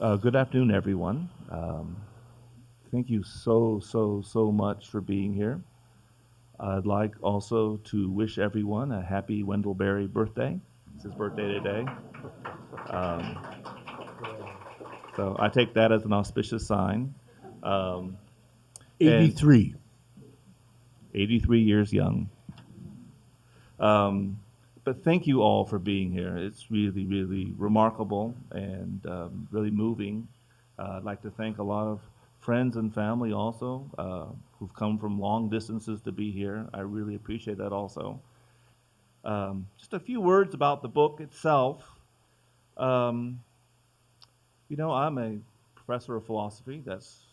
Good afternoon, everyone. Thank you so much for being here. I'd like also to wish everyone a happy Wendell Berry birthday. It's his birthday today. Um, so I take that as an auspicious sign. Um, and 83. 83 years young. Um, but thank you all for being here. It's really remarkable and really moving. I'd like to thank a lot of friends and family also who've come from long distances to be here. I really appreciate that also. Just a few words about the book itself. Um, I'm a professor of philosophy. That's,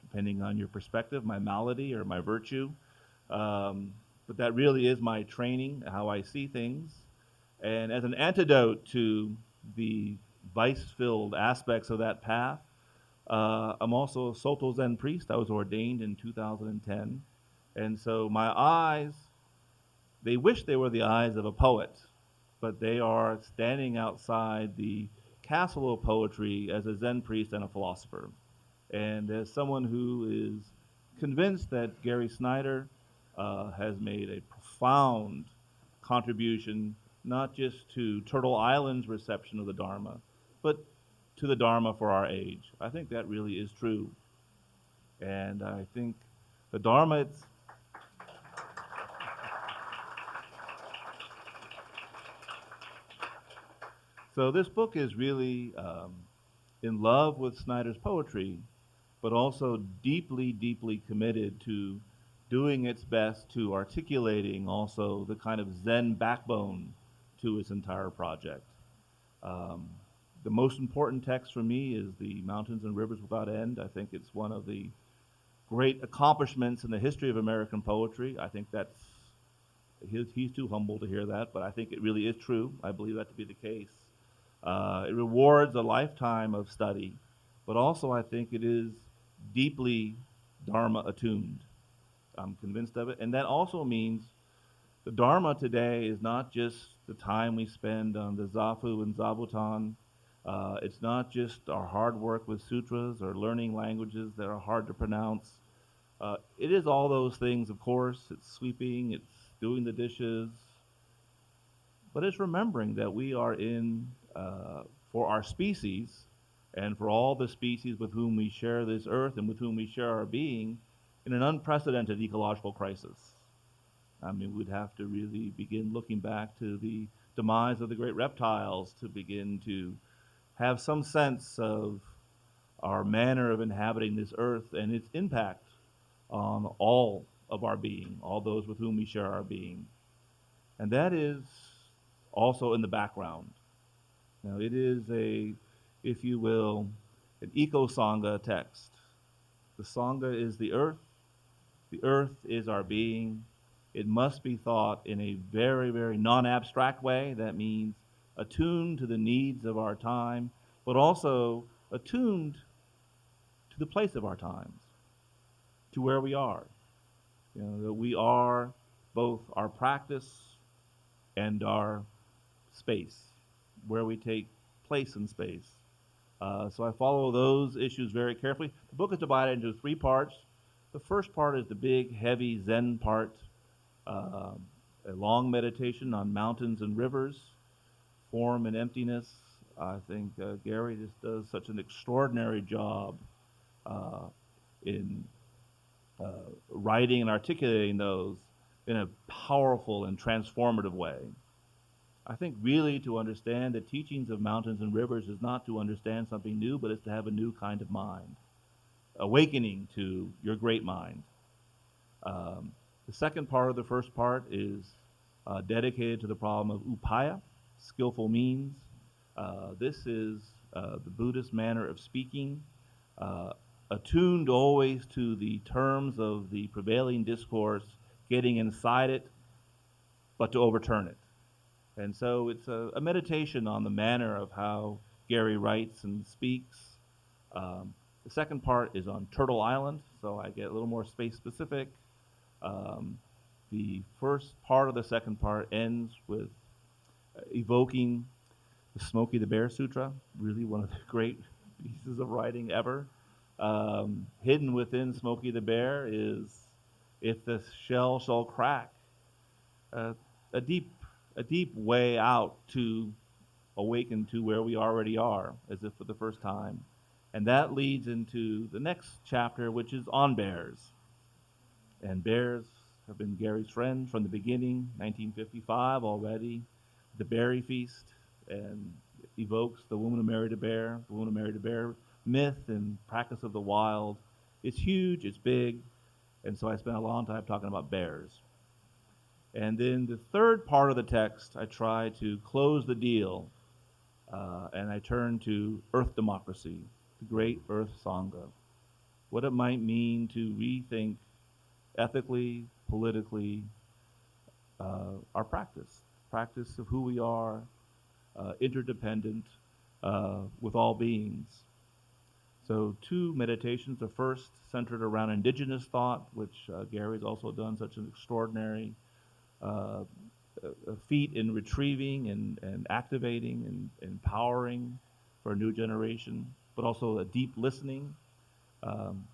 depending on your perspective, my malady or my virtue. Um, but that really is my training, how I see things. And as an antidote to the vice filled aspects of that path, I'm also a Soto Zen priest. I was ordained in 2010. And so my eyes, they wish they were the eyes of a poet, but they are standing outside the castle of poetry as a Zen priest and a philosopher. And as someone who is convinced that Gary Snyder has made a profound contribution, not just to Turtle Island's reception of the Dharma, but to the Dharma for our age. I think that really is true. And I think the Dharma, so this book is really in love with Snyder's poetry, but also deeply committed to doing its best to articulating also the kind of Zen backbone to its entire project. Um, the most important text for me is the Mountains and Rivers Without End. I think it's one of the great accomplishments in the history of American poetry. I think he's too humble to hear that, but I think it really is true. I believe that to be the case. It rewards a lifetime of study, but also I think it is deeply Dharma attuned. I'm convinced of it. And that also means the Dharma today is not just the time we spend on the Zafu and Zabuton. It's not just our hard work with sutras or learning languages that are hard to pronounce. It is all those things, of course. It's sweeping, it's doing the dishes, but it's remembering that we are for our species and for all the species with whom we share this earth and with whom we share our being, in an unprecedented ecological crisis. I mean, we'd have to really begin looking back to the demise of the great reptiles to begin to have some sense of our manner of inhabiting this earth and its impact on all of our being, all those with whom we share our being. And that is also in the background. Now, it is if you will, an eco Sangha text. The Sangha is the earth is our being. It must be thought in a very non abstract way. That means attuned to the needs of our time, but also attuned to the place of our times, to where we are. That we are both our practice and our space, where we take place in space. So I follow those issues very carefully. The book is divided into three parts. The first part is the big, heavy Zen part, uh, a long meditation on mountains and rivers, form and emptiness. I think Gary just does such an extraordinary job uh, in writing and articulating those in a powerful and transformative way. I think really to understand the teachings of mountains and rivers is not to understand something new, but it's to have a new kind of mind, awakening to your great mind. Um, the second part of the first part is dedicated to the problem of upaya, skillful means. This is the Buddhist manner of speaking, uh, attuned always to the terms of the prevailing discourse, getting inside it, but to overturn it. And so it's a meditation on the manner of how Gary writes and speaks. The second part is on Turtle Island, so I get a little more space specific. Um, the first part of the second part ends with evoking The Smokey the Bear Sutra, really one of the great pieces of writing ever. Hidden within Smokey the Bear is, if the shell shall crack, uh, a deep, a deep way out to awaken to where we already are, as if for the first time. And that leads into the next chapter, which is on bears. And bears have been Gary's friend from the beginning, 1955 already. The Berry Feast, and evokes the woman who married a bear, the woman who married a bear myth and practice of the wild. It's huge, it's big, and so I spent a long time talking about bears. And then the third part of the text, I try to close the deal, and I turn to Earth democracy, the great Earth Sangha, what it might mean to rethink ethically, politically, our practice of who we are, interdependent with all beings. So, two meditations. The first centered around indigenous thought, which Gary's also done such an extraordinary uh, feat in retrieving and activating and empowering for a new generation, but also a deep listening. Um,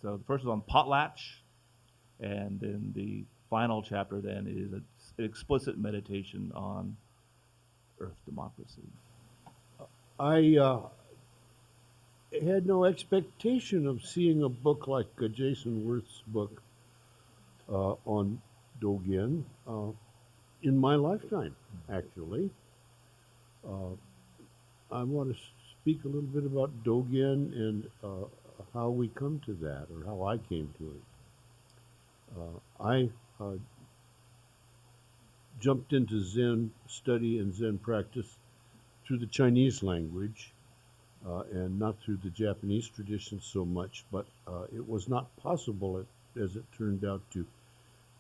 so, the first is on potlatch, and then the final chapter then is an explicit meditation on Earth democracy. I had no expectation of seeing a book like Jason Wirth's book on Dogen in my lifetime, actually. Uh, I want to speak a little bit about Dogen and how we come to that, or how I came to it. I jumped into Zen study and Zen practice through the Chinese language and not through the Japanese tradition so much, but it was not possible, as it turned out, to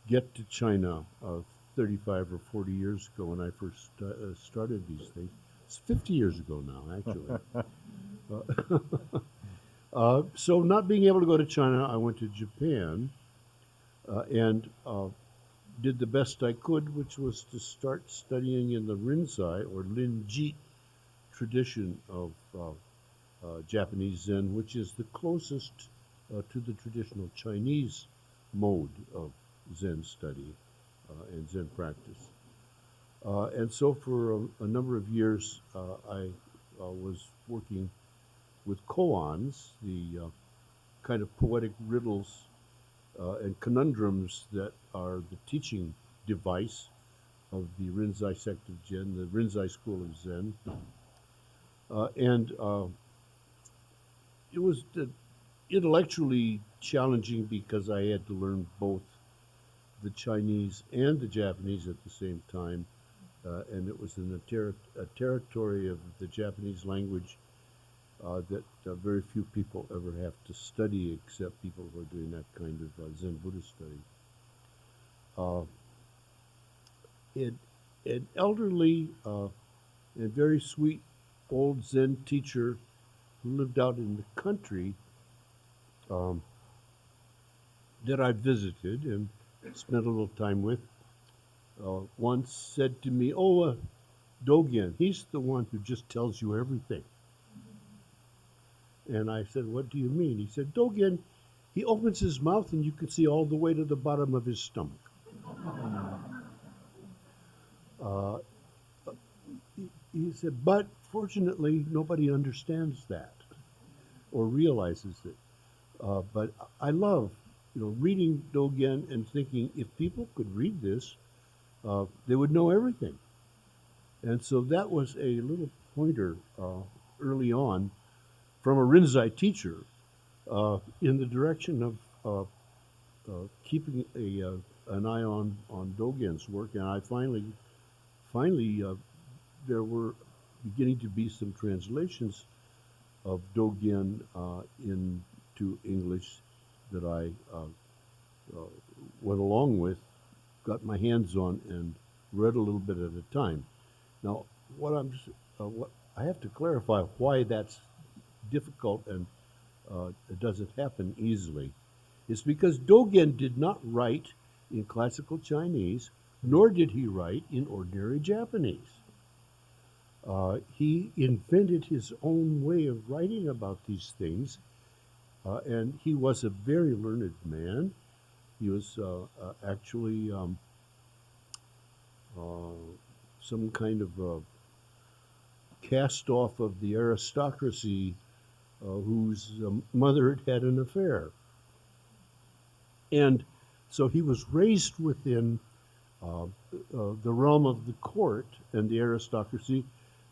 get to China 35 or 40 years ago when I first started these things. It's 50 years ago now, actually. So, not being able to go to China, I went to Japan and did the best I could, which was to start studying in the Rinzai or Linji tradition of Japanese Zen, which is the closest to the traditional Chinese mode of Zen study and Zen practice. And so for a number of years, I was working with koans, the kind of poetic riddles and conundrums that are the teaching device of the Rinzai sect of Zen, the Rinzai school of Zen. And it was intellectually challenging because I had to learn both the Chinese and the Japanese at the same time. And it was in a territory of the Japanese language that very few people ever have to study except people who are doing that kind of Zen Buddhist study. Uh, an elderly and very sweet old Zen teacher who lived out in the country um, that I visited and spent a little time with once said to me, "Oh, Dogen, he's the one who just tells you everything." And I said, "What do you mean?" He said, "Dogen, he opens his mouth and you can see all the way to the bottom of his stomach." Uh, he said, "But fortunately, nobody understands that or realizes it." But I love, reading Dogen and thinking if people could read this, they would know everything. And so that was a little pointer early on from a Rinzai teacher in the direction of keeping an eye on Dogen's work. And I finally, there were beginning to be some translations of Dogen into English that I went along with, got my hands on, and read a little bit at a time. Now, what I have to clarify why that's difficult and it doesn't happen easily. It's because Dogen did not write in classical Chinese, nor did he write in ordinary Japanese. He invented his own way of writing about these things, and he was a very learned man. He was actually uh, some kind of cast off of the aristocracy whose mother had had an affair. And so he was raised within the realm of the court and the aristocracy,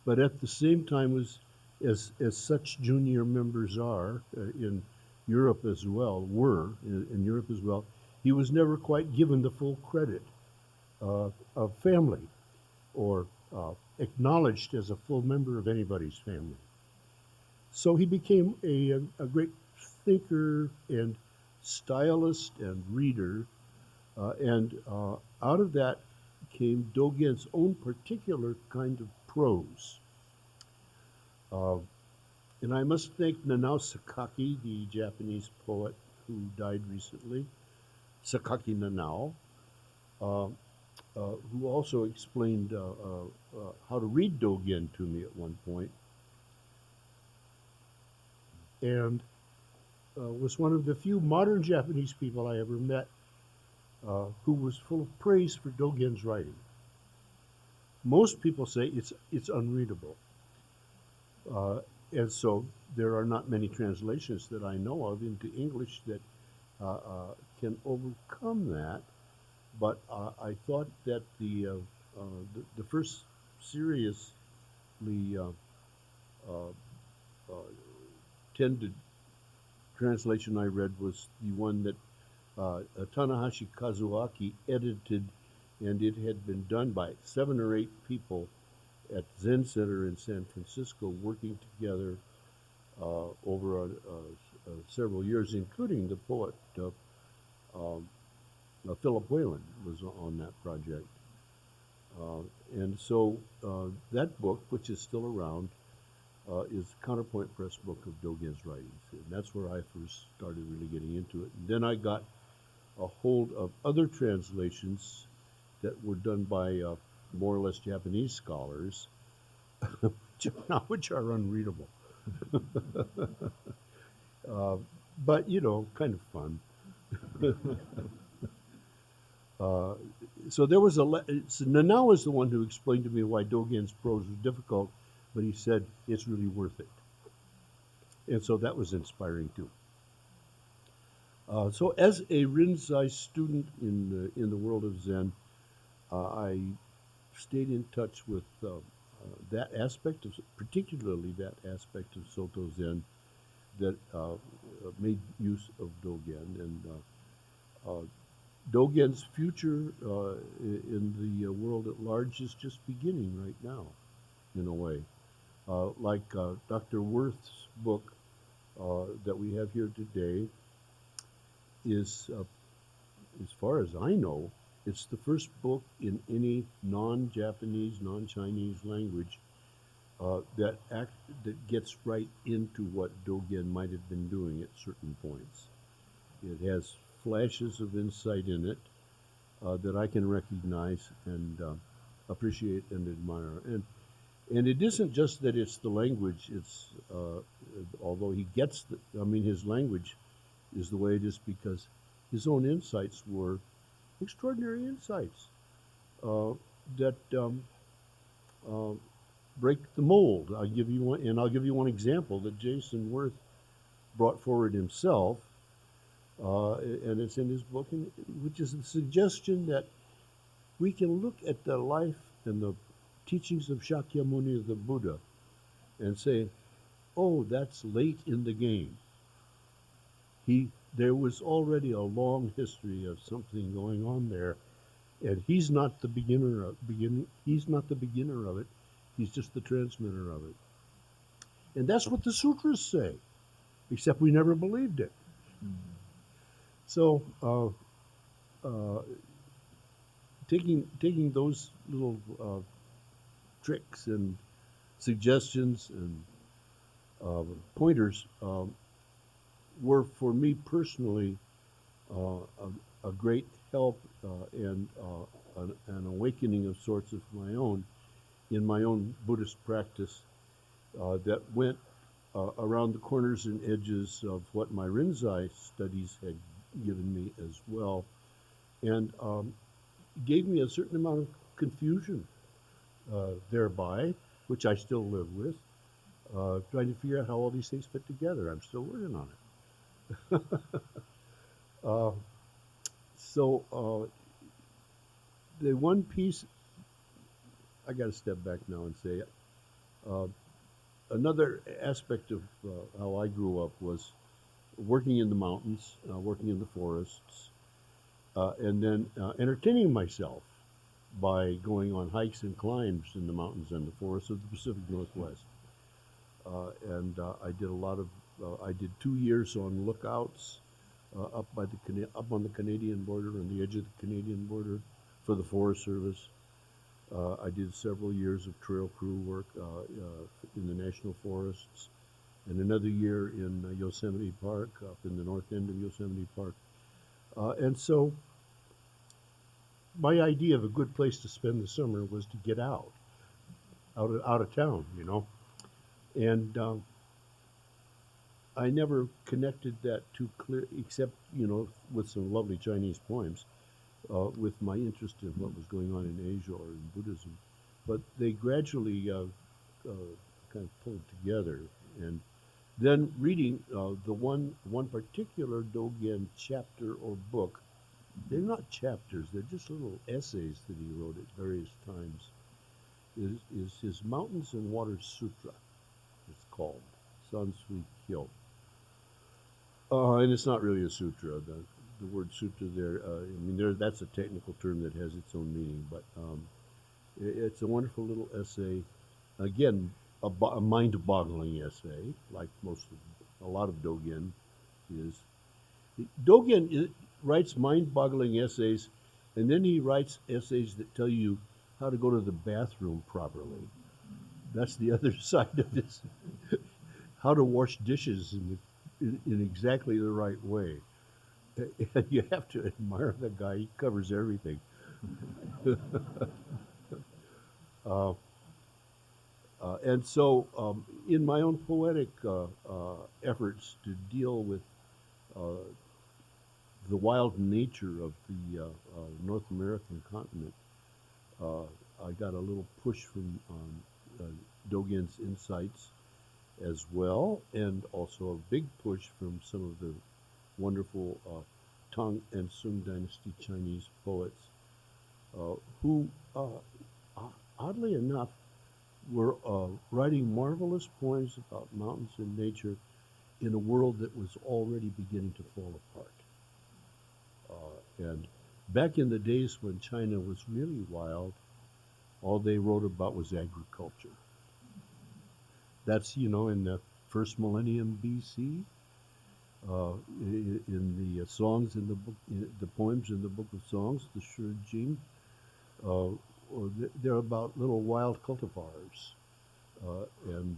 but at the same time was, as such junior members are in Europe as well, were in Europe as well, he was never quite given the full credit of family or acknowledged as a full member of anybody's family. So he became a great thinker and stylist and reader, and out of that came Dogen's own particular kind of prose. Uh, and I must thank Nanao Sakaki, the Japanese poet who died recently, Sakaki Nanao, uh, who also explained how to read Dogen to me at one point, and was one of the few modern Japanese people I ever met who was full of praise for Dogen's writing. Most people say it's unreadable, uh, and so there are not many translations that I know of into English that can overcome that. But I thought that the first seriously uh, uh, tended translation I read was the one that Tanahashi Kazuaki edited, and it had been done by 7 or 8 people at Zen Center in San Francisco, working together over several years, including the poet um, Philip Whalen was on that project. Uh, and so that book, which is still around, is Counterpoint Press book of Dogen's writings. And that's where I first started really getting into it. And then I got a hold of other translations that were done by more or less Japanese scholars, which are unreadable. uh, but, kind of fun. Uh, so there was so Nanao is the one who explained to me why Dogen's prose was difficult, but he said it's really worth it. And so that was inspiring too. So as a Rinzai student in the world of Zen, I stayed in touch with that aspect of, particularly that aspect of Soto Zen that made use of Dogen. And Dogen's future in the world at large is just beginning right now, in a way. Like Dr. Wirth's book that we have here today is, as far as I know, it's the first book in any non-Japanese, non-Chinese language that gets right into what Dogen might have been doing at certain points. It has flashes of insight in it that I can recognize and appreciate and admire. And it isn't just that it's the language. It's although he gets his language is the way it is because his own insights were extraordinary insights that uh, break the mold. I'll give you one example that Jason Wirth brought forward himself, and it's in his book, which is the suggestion that we can look at the life and the teachings of Shakyamuni, the Buddha, and say, "Oh, that's late in the game." There was already a long history of something going on there, and he's not the He's not the beginner of it. He's just the transmitter of it, and that's what the sutras say. Except we never believed it. So, uh, taking those little tricks and suggestions and pointers were for me personally a great help and an awakening of sorts of my own in my own Buddhist practice that went around the corners and edges of what my Rinzai studies had given me as well, and gave me a certain amount of confusion thereby, which I still live with, trying to figure out how all these things fit together. I'm still working on it. uh, so the one piece I got to step back now and say uh, another aspect of how I grew up was working in the mountains, working in the forests, and then entertaining myself by going on hikes and climbs in the mountains and the forests of the Pacific Northwest. And I did a lot of. I did 2 years on lookouts up by up on the Canadian border, on the edge of the Canadian border, for the Forest Service. I did several years of trail crew work in the national forests, and another year in Yosemite Park, up in the north end of Yosemite Park. And so, my idea of a good place to spend the summer was to get out of town, and I never connected that too clear, except with some lovely Chinese poems, with my interest in what was going on in Asia or in Buddhism. But they gradually kind of pulled together, and then reading the one particular Dogen chapter or book. They're not chapters; they're just little essays that he wrote at various times. Is his Mountains and Waters Sutra? It's called San Sui Kyo. And it's not really a sutra. The word sutra there, I mean, that's a technical term that has its own meaning, but it's a wonderful little essay. Again, a mind-boggling essay, like a lot of Dogen is. Dogen writes mind-boggling essays, and then he writes essays that tell you how to go to the bathroom properly. That's the other side of this. How to wash dishes in exactly the right way. And you have to admire the guy. He covers everything. uh, and so, in my own poetic efforts to deal with uh, the wild nature of the North American continent, uh, I got a little push from Dogen's insights as well, and also a big push from some of the wonderful Tang and Sung Dynasty Chinese poets who, oddly enough, were writing marvelous poems about mountains and nature in a world that was already beginning to fall apart. And back in the days when China was really wild, all they wrote about was agriculture. That's, in the first millennium BC, in the songs in the book, the poems in the Book of Songs, the Shi Jing, they're about little wild cultivars and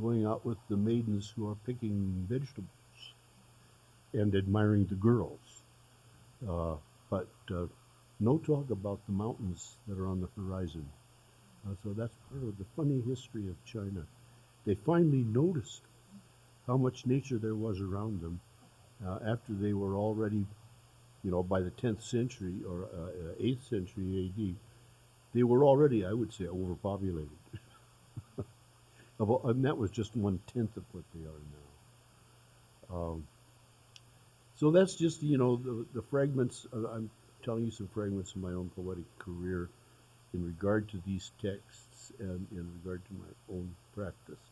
going out with the maidens who are picking vegetables and admiring the girls. But no talk about the mountains that are on the horizon. So that's part of the funny history of China. They finally noticed how much nature there was around them after they were already, by the 10th century or 8th century AD, they were already, I would say, overpopulated. And that was just 1/10 of what they are now. So that's just, the fragments. I'm telling you some fragments of my own poetic career in regard to these texts and in regard to my own practice.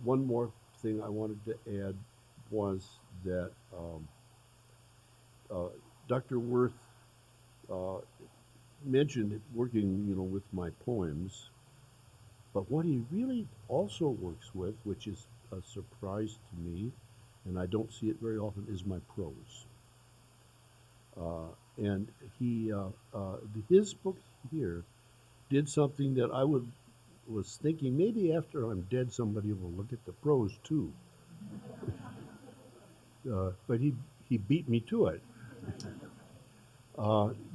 One more thing I wanted to add was that Dr. Wirth uh, mentioned working, with my poems, but what he really also works with, which is a surprise to me, and I don't see it very often, is my prose. And his book here did something that was thinking maybe after I'm dead somebody will look at the prose too. But he beat me to it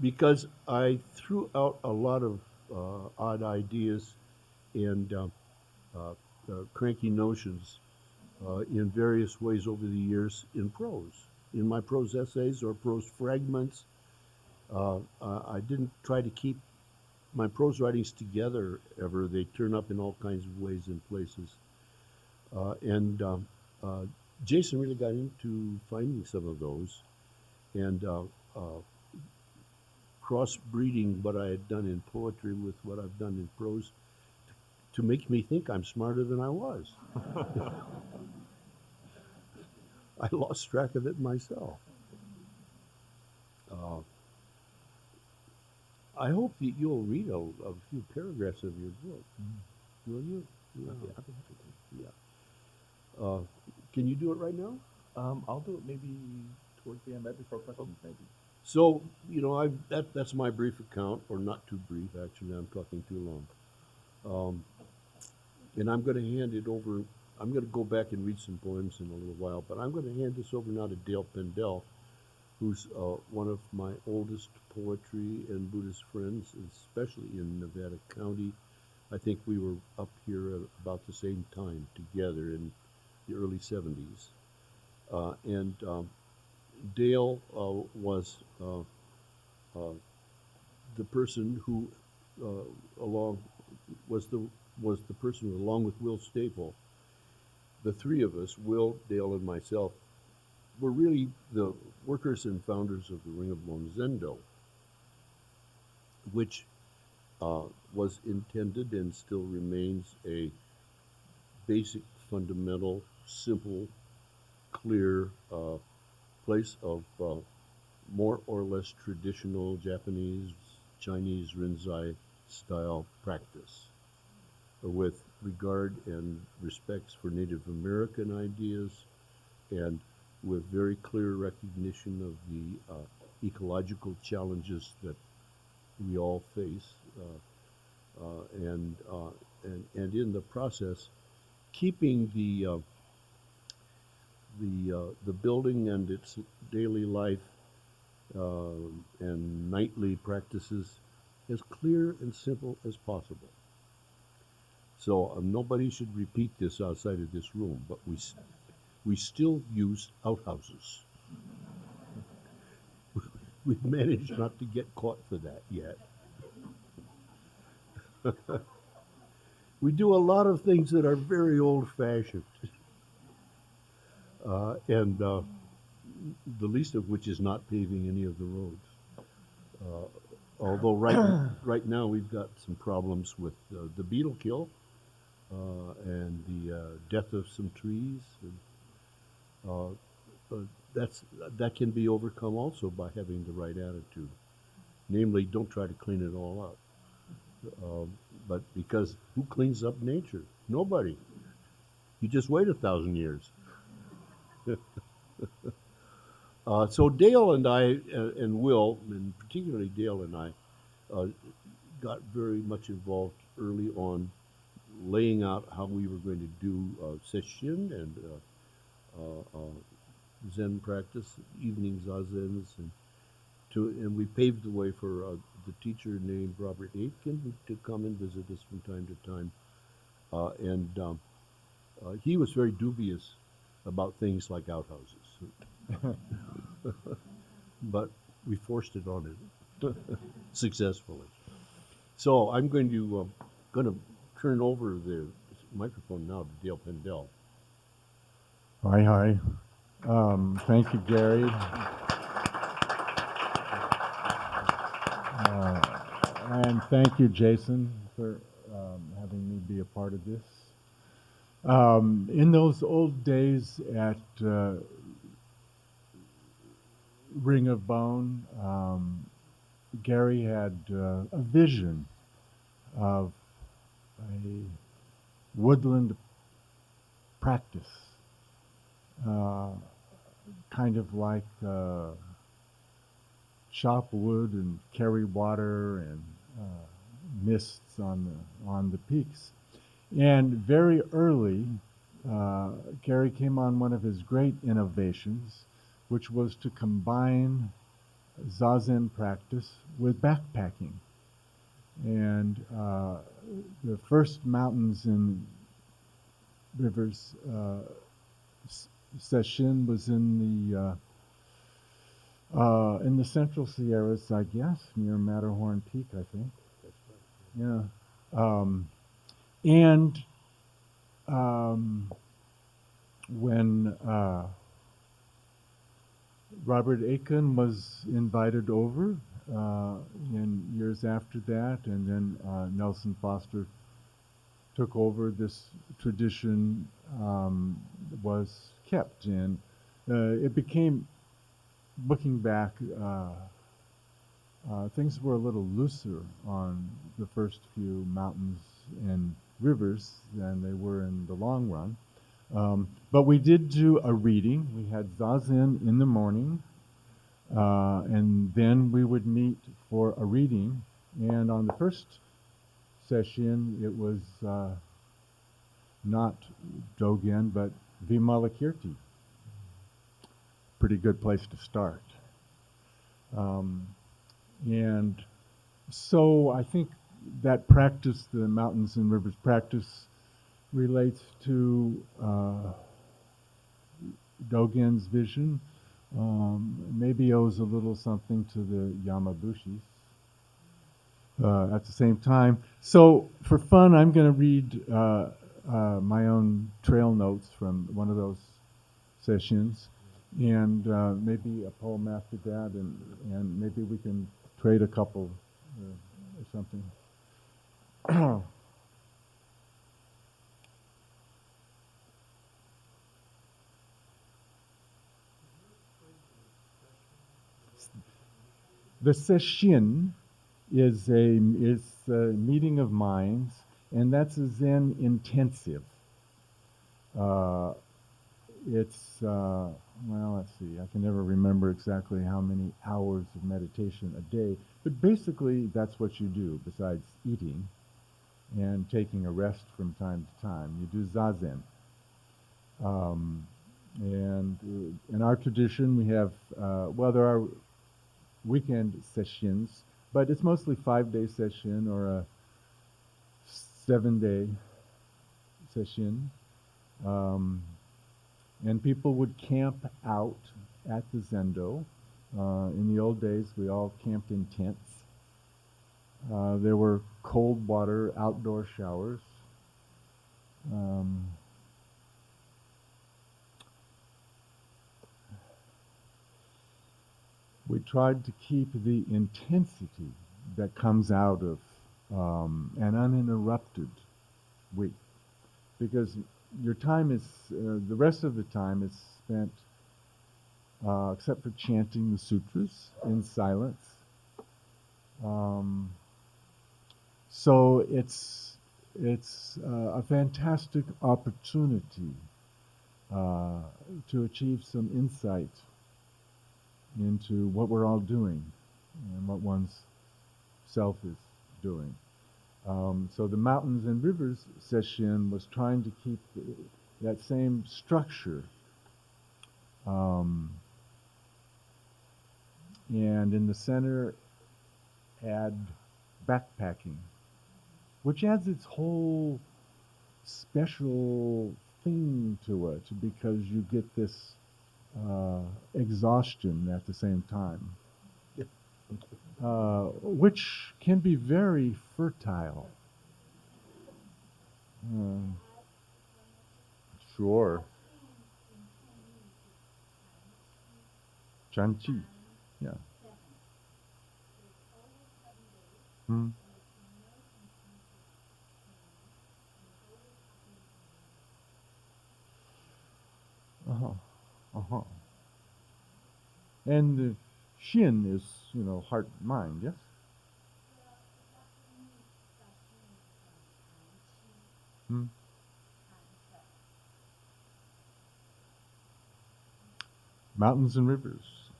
because I threw out a lot of odd ideas and cranky notions in various ways over the years in prose. In my prose essays or prose fragments, I didn't try to keep my prose writings together ever. They turn up in all kinds of ways and places. And uh, Jason really got into finding some of those and crossbreeding what I had done in poetry with what I've done in prose to make me think I'm smarter than I was. I lost track of it myself. Uh, I hope that you'll read a few paragraphs of your book. Will you? Yeah. I'd be happy to. Yeah. Uh, can you do it right now? I'll do it maybe towards the end, right before questions, maybe. So, that's my brief account, or not too brief, actually. I'm talking too long. And I'm going to hand it over. I'm going to go back and read some poems in a little while, but I'm going to hand this over now to Dale Pendell, who's one of my oldest poetry and Buddhist friends, especially in Nevada County. I think we were up here at about the same time together in the early 70s. And Dale was the person who, along, was the person who, along with Will Staple, the three of us, Will, Dale, and myself, were really the workers and founders of the Ring of Lone Zendo, which was intended and still remains a basic, fundamental, simple, clear place of more or less traditional Japanese, Chinese Rinzai style practice with regard and respects for Native American ideas and with very clear recognition of the ecological challenges that we all face, and in the process, keeping the building and its daily life and nightly practices as clear and simple as possible. So nobody should repeat this outside of this room, but we still use outhouses. We've managed not to get caught for that yet. We do a lot of things that are very old-fashioned, and the least of which is not paving any of the roads. Although right now we've got some problems with the beetle kill and the death of some trees. And, that can be overcome also by having the right attitude. Namely, don't try to clean it all up. But because who cleans up nature? Nobody. You just wait 1,000 years. So Dale and I, and Will, and particularly Dale and I, got very much involved early on, laying out how we were going to do sesshin and Zen practice, evening zazens, and we paved the way for the teacher named Robert Aitken to come and visit us from time to time, and he was very dubious about things like outhouses, but we forced it on him successfully. So I'm going to turn over the microphone now to Dale Pendell. Hi. Thank you, Gary. And thank you, Jason, for having me be a part of this. In those old days at Ring of Bone, Gary had a vision of a woodland practice, kind of like chop wood and carry water and mists on the peaks. And very early, Gary came on one of his great innovations, which was to combine Zazen practice with backpacking. And the first mountains and rivers session was in the Central Sierras, I guess, near Matterhorn Peak, I think. Yeah. And when Robert Aiken was invited over in years after that, and then Nelson Foster took over, this tradition was kept, and it became, looking back, things were a little looser on the first few mountains and rivers than they were in the long run. But we did do a reading. We had zazen in the morning, and then we would meet for a reading. And on the first session, it was not Dogen, but Vimalakirti. Pretty good place to start. And so I think that practice, the mountains and rivers practice, relates to Dogen's vision. Maybe owes a little something to the Yamabushis at the same time. So for fun, I'm going to read my own trail notes from one of those sessions, and maybe a poem after that, and maybe we can trade a couple or something. The session is a meeting of minds, and that's a Zen intensive. It's well, let's see. I can never remember exactly how many hours of meditation a day, but basically that's what you do. Besides eating and taking a rest from time to time, you do zazen. And in our tradition, we have well, there are weekend sessions, but it's mostly 5-day session or a 7-day session. And people would camp out at the zendo. In the old days, we all camped in tents. There were cold water outdoor showers. We tried to keep the intensity that comes out of an uninterrupted week, because your time is, the rest of the time is spent, except for chanting the sutras, in silence. So it's a fantastic opportunity to achieve some insight into what we're all doing and what one's self is doing. So the Mountains and Rivers session was trying to keep that same structure. And in the center, add backpacking, which adds its whole special thing to it, because you get this exhaustion at the same time, which can be very fertile. Sure. Chanchi, yeah. Hmm. Uh-huh. Uh-huh. And the Shin is, heart, mind, yes? Hmm. Mountains and rivers.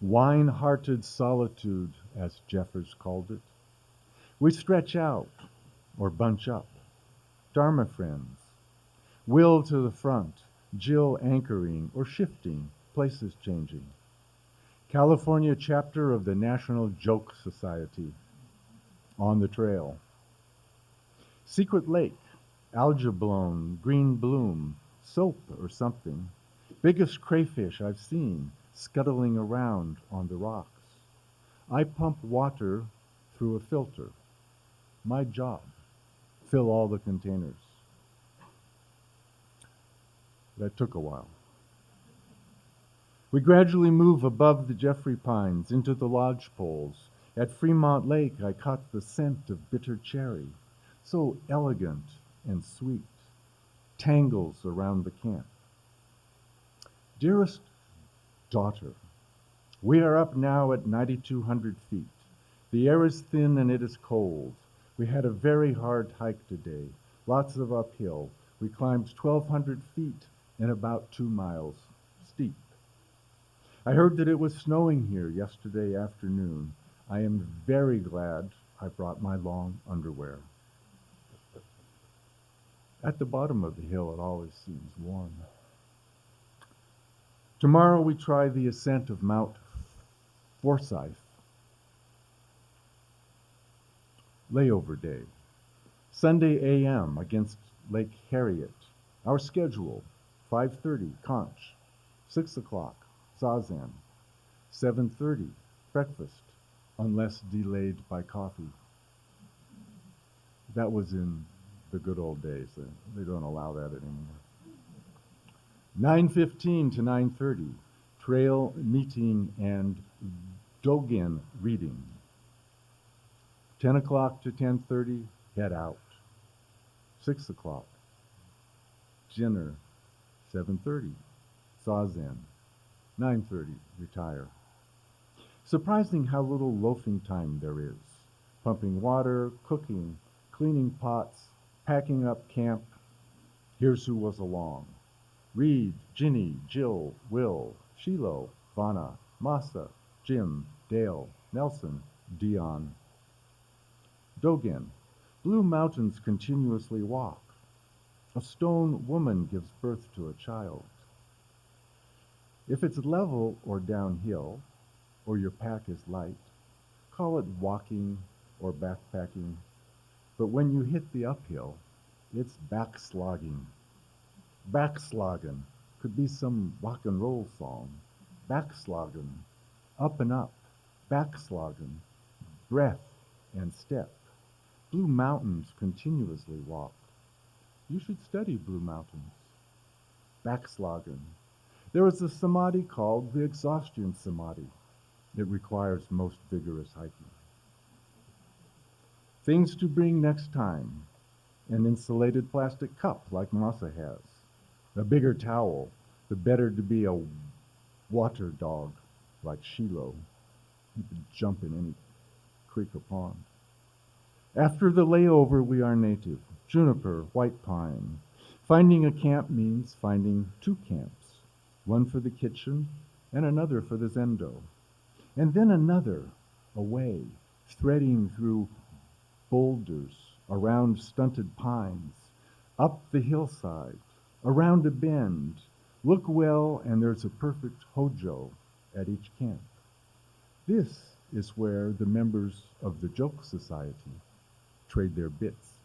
Wine-hearted solitude, as Jeffers called it. We stretch out or bunch up. Dharma friends. Will to the front, Jill anchoring or shifting, places changing. California chapter of the National Joke Society. on the trail. Secret Lake, algae blown, green bloom, soap or something. Biggest crayfish I've seen scuttling around on the rocks. I pump water through a filter. My job, fill all the containers. That took a while. We gradually move above the Jeffrey pines into the lodge poles. At Fremont Lake, I caught the scent of bitter cherry, so elegant and sweet, tangles around the camp. Dearest daughter, we are up now at 9,200 feet. The air is thin and it is cold. We had a very hard hike today, lots of uphill. We climbed 1,200 feet in about 2 miles, steep. I heard that it was snowing here yesterday afternoon. I am very glad I brought my long underwear. At the bottom of the hill, it always seems warm. Tomorrow we try the ascent of Mount Forsyth. Layover day. Sunday a.m. against Lake Harriet. Our schedule, 5:30, Conch. 6 o'clock, Zazen. 7:30, breakfast, unless delayed by coffee. That was in the good old days. They don't allow that anymore. 9:15 to 9:30, trail meeting and Dogen reading. 10 o'clock to 10:30, head out. 6 o'clock, dinner. 7:30, Zazen. 9:30, retire. Surprising how little loafing time there is. Pumping water, cooking, cleaning pots, packing up camp. Here's who was along. Reed, Ginny, Jill, Will, Shiloh, Vanna, Masa, Jim, Dale, Nelson, Dion. Dogen. Blue mountains continuously walk. A stone woman gives birth to a child. If it's level or downhill, or your pack is light, call it walking or backpacking. But when you hit the uphill, it's backslogging. Backsloggin' could be some rock and roll song. Backsloggin', up and up, backsloggin', breath and step. Blue mountains continuously walk. You should study Blue Mountains. Backsloggin'. There is a samadhi called the exhaustion samadhi. It requires most vigorous hiking. Things to bring next time. An insulated plastic cup like Masa has. A bigger towel, the better to be a water dog like Shiloh. He could jump in any creek or pond. After the layover, we are native. Juniper, white pine. Finding a camp means finding 2 camps. One for the kitchen and another for the zendo. And then another, away, threading through boulders, around stunted pines, up the hillside, around a bend. Look well, and there's a perfect hojo at each camp. This is where the members of the Joke Society trade their bits.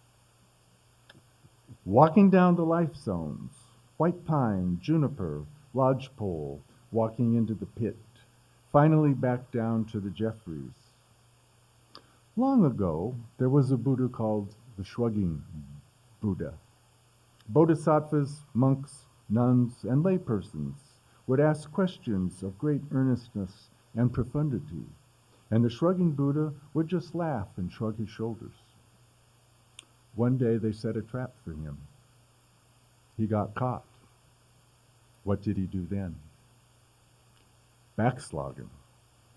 Walking down the life zones, white pine, juniper, lodgepole, walking into the pit, finally back down to the Jeffreys. Long ago, there was a Buddha called the Shrugging Buddha. Bodhisattvas, monks, nuns, and laypersons would ask questions of great earnestness and profundity, and the Shrugging Buddha would just laugh and shrug his shoulders. One day they set a trap for him. He got caught. What did he do then? Backslogging.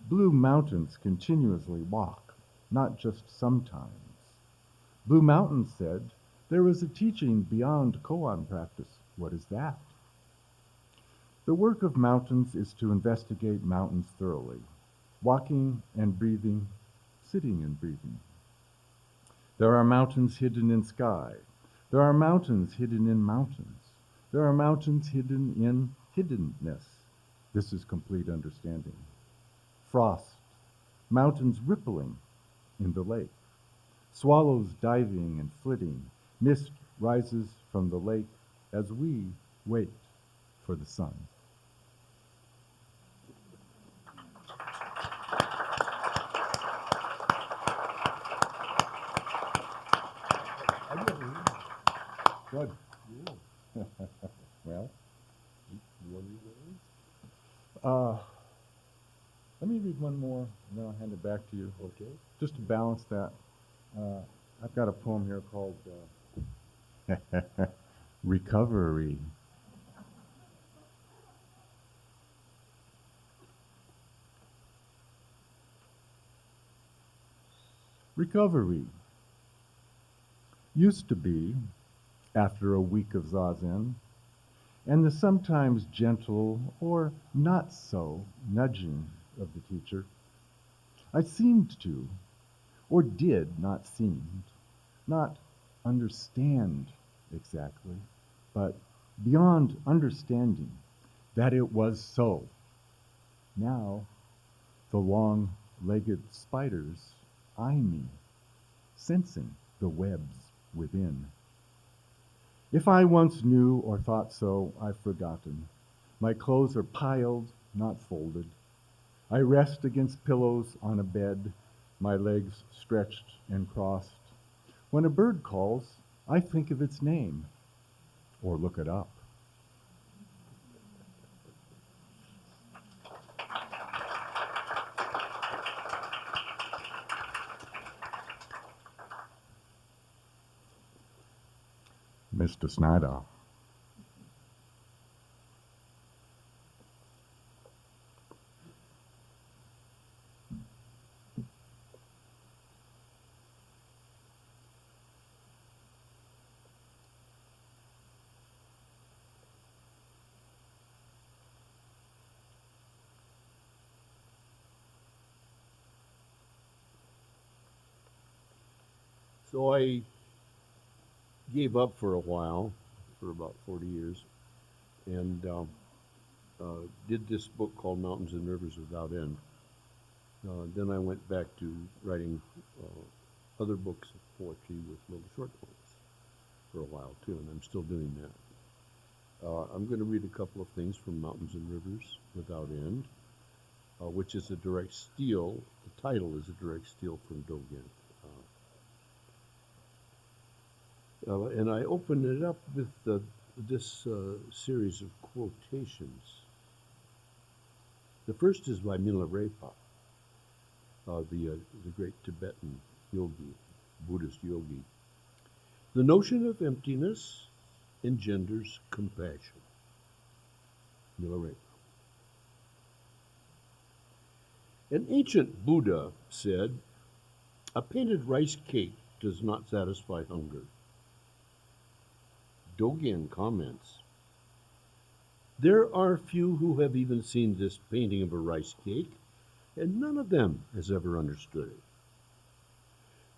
Blue mountains continuously walk, not just sometimes. Blue Mountain said, there is a teaching beyond koan practice. What is that? The work of mountains is to investigate mountains thoroughly, walking and breathing, sitting and breathing. There are mountains hidden in sky. There are mountains hidden in mountains. There are mountains hidden in hiddenness. This is complete understanding. Frost, mountains rippling in the lake. swallows diving and flitting. Mist rises from the lake as we wait for the sun. Good. Well, uh, let me read one more, and then I'll hand it back to you. Okay. Just to balance that, I've got a poem here called Recovery. Recovery used to be, after a week of zazen, and the sometimes gentle or not so nudging of the teacher, I seemed to, or did not seem, not understand exactly, but beyond understanding that it was so. Now the long-legged spiders eye me, sensing the webs within. If I once knew or thought so, I've forgotten. My clothes are piled, not folded. I rest against pillows on a bed, my legs stretched and crossed. When a bird calls, I think of its name or look it up. Mr. Snyder. So I gave up for a while, for about 40 years, and did this book called Mountains and Rivers Without End. Then I went back to writing other books of poetry with little short poems for a while too, and I'm still doing that. I'm going to read a couple of things from Mountains and Rivers Without End, which is a direct steal. The title is a direct steal from Dogen. And I open it up with this series of quotations. The first is by Milarepa, the great Tibetan yogi, Buddhist yogi. The notion of emptiness engenders compassion. Milarepa. An ancient Buddha said, "A painted rice cake does not satisfy hunger." Dogen comments, "There are few who have even seen this painting of a rice cake, and none of them has ever understood it.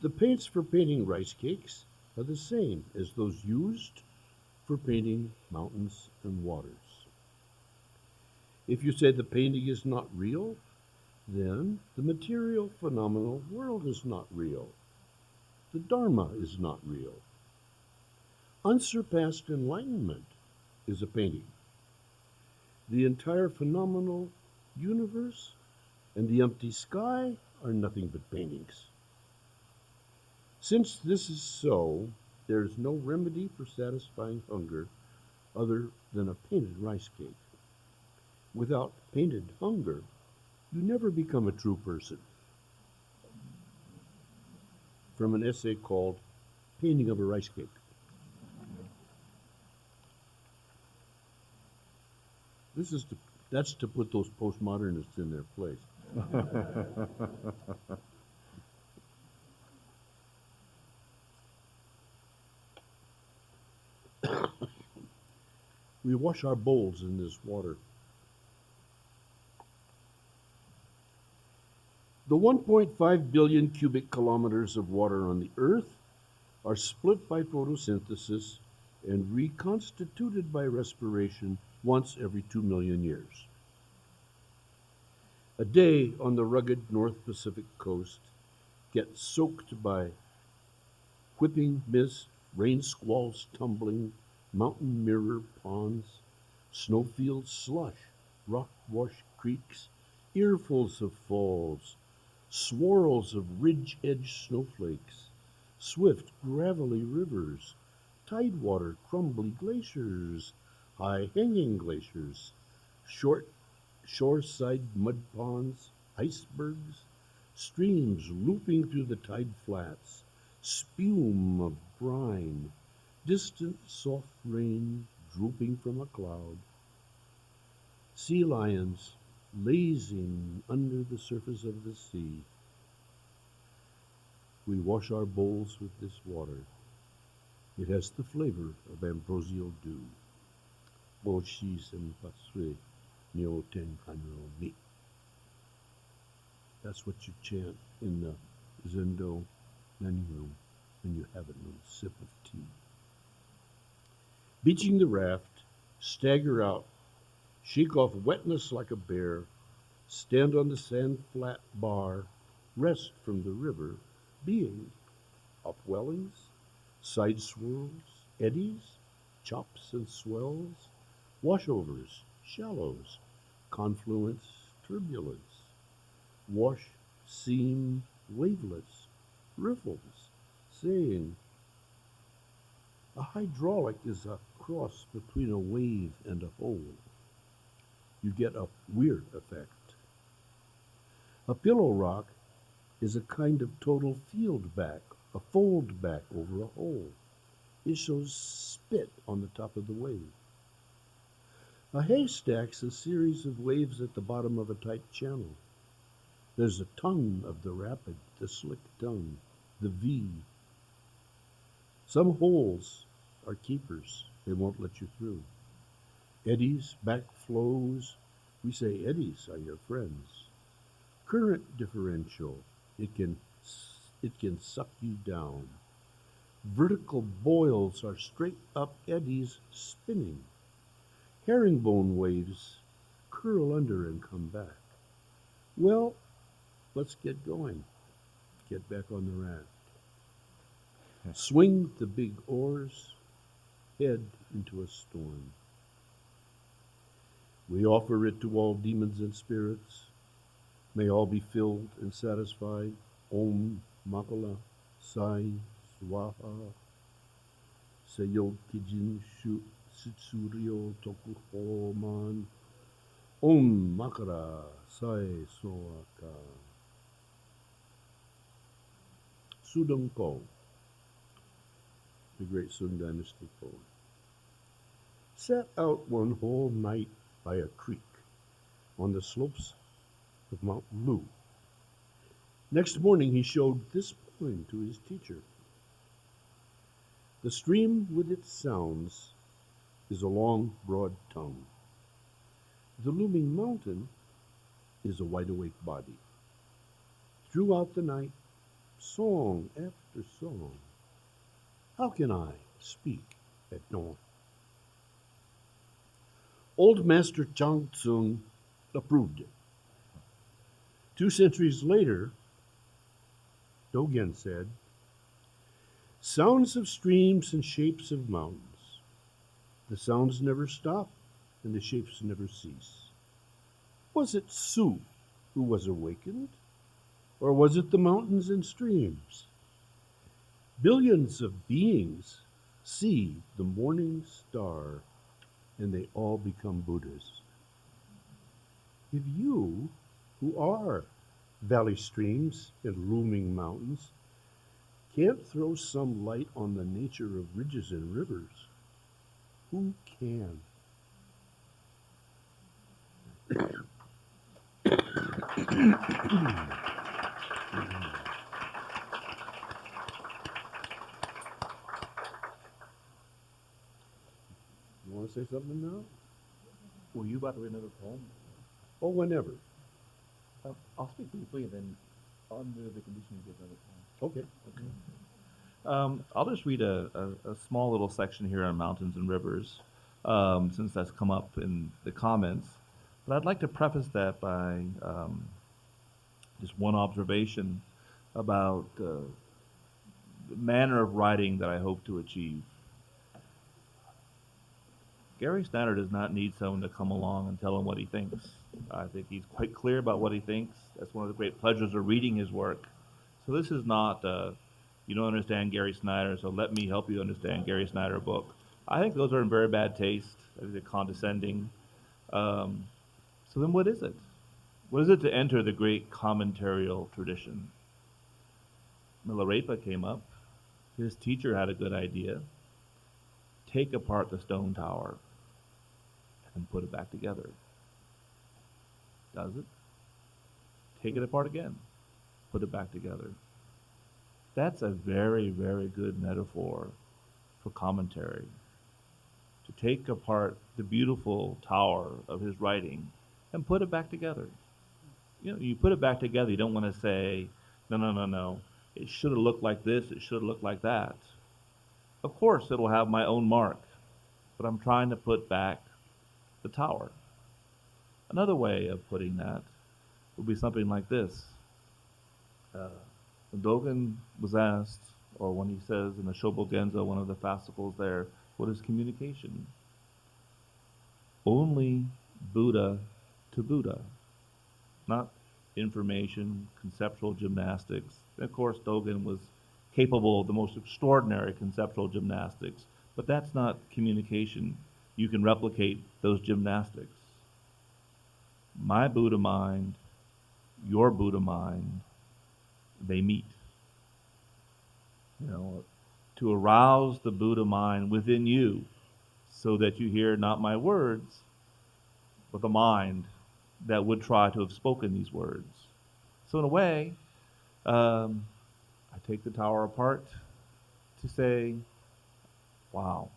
The paints for painting rice cakes are the same as those used for painting mountains and waters. If you say the painting is not real, then the material phenomenal world is not real. The Dharma is not real. Unsurpassed enlightenment is a painting. The entire phenomenal universe and the empty sky are nothing but paintings. Since this is so, there is no remedy for satisfying hunger other than a painted rice cake. Without painted hunger, you never become a true person." From an essay called Painting of a Rice Cake. That's to put those postmodernists in their place. We wash our bowls in this water. The 1.5 billion cubic kilometers of water on the Earth are split by photosynthesis and reconstituted by respiration once every 2 million years. A day on the rugged North Pacific coast gets soaked by whipping mist, rain squalls tumbling, mountain mirror ponds, snowfield slush, rock washed creeks, earfuls of falls, swirls of ridge edged snowflakes, swift gravelly rivers, tidewater crumbly glaciers, high hanging glaciers, short shoreside mud ponds, icebergs, streams looping through the tide flats, spume of brine, distant soft rain drooping from a cloud, sea lions lazing under the surface of the sea. We wash our bowls with this water. It has the flavor of ambrosial dew. Boshis and pasue nyo ten hanro mi. That's what you chant in the Zendo dining room when you have a little sip of tea. Beaching the raft, stagger out, shake off wetness like a bear, stand on the sand flat bar, rest from the river, being upwellings, side swirls, eddies, chops and swells, washovers, shallows, confluence, turbulence, wash, seam, wavelets, riffles, saying, a hydraulic is a cross between a wave and a hole. You get a weird effect. A pillow rock is a kind of total field back, a fold back over a hole. It shows spit on the top of the wave. A haystack's a series of waves at the bottom of a tight channel. There's a tongue of the rapid, the slick tongue, the V. Some holes are keepers. They won't let you through. Eddies, backflows. We say eddies are your friends. Current differential. It can suck you down. Vertical boils are straight up eddies spinning. Herringbone waves curl under and come back. Well, let's get going. Get back on the raft. Swing the big oars, head into a storm. We offer it to all demons and spirits. May all be filled and satisfied. Om Makala Sai Swaha Sayog Kijin Shu Sitsuryo Toku Homan Om Makara Sai Soaka Sudongko, the great Sung Dynasty poet, sat out one whole night by a creek on the slopes of Mount Lu. Next morning he showed this poem to his teacher. The stream with its sounds is a long, broad tongue. The looming mountain is a wide-awake body. Throughout the night, song after song. How can I speak at dawn? Old Master Chang Tsung approved it. 2 centuries later, Dogen said, sounds of streams and shapes of mountains. The sounds never stop and the shapes never cease. Was it Su who was awakened? Or was it the mountains and streams? Billions of beings see the morning star and they all become Buddhas. If you, who are valley streams and looming mountains, can't throw some light on the nature of ridges and rivers, who can? You want to say something now? Were you about to read another poem? Oh, whenever. I'll speak briefly and then under the condition you give another poem. Okay. I'll just read a small little section here on mountains and rivers, since that's come up in the comments. But I'd like to preface that by just one observation about manner of writing that I hope to achieve. Gary Snyder does not need someone to come along and tell him what he thinks. I think he's quite clear about what he thinks. That's one of the great pleasures of reading his work. So this is not, you don't understand Gary Snyder, so let me help you understand Gary Snyder book. I think those are in very bad taste. I think they're condescending. Um, so then what is it? What is it to enter the great commentarial tradition? Milarepa came up. His teacher had a good idea. Take apart the stone tower and put it back together. Does it? Take it apart again. Put it back together. That's a very, very good metaphor for commentary. To take apart the beautiful tower of his writing and put it back together. You know, you put it back together, you don't want to say, no, no, no, no. It should have looked like this, it should have looked like that. Of course, it'll have my own mark, but I'm trying to put back the tower. Another way of putting that would be something like this. When Dogen was asked, or when he says in the Shobogenzo, one of the fascicles there, what is communication? Only Buddha to Buddha, not information, conceptual gymnastics. And of course, Dogen was capable of the most extraordinary conceptual gymnastics, but that's not communication. You can replicate those gymnastics. My Buddha mind, your Buddha mind, they meet. You know, to arouse the Buddha mind within you so that you hear not my words, but the mind that would try to have spoken these words. So in a way, I take the tower apart to say, wow,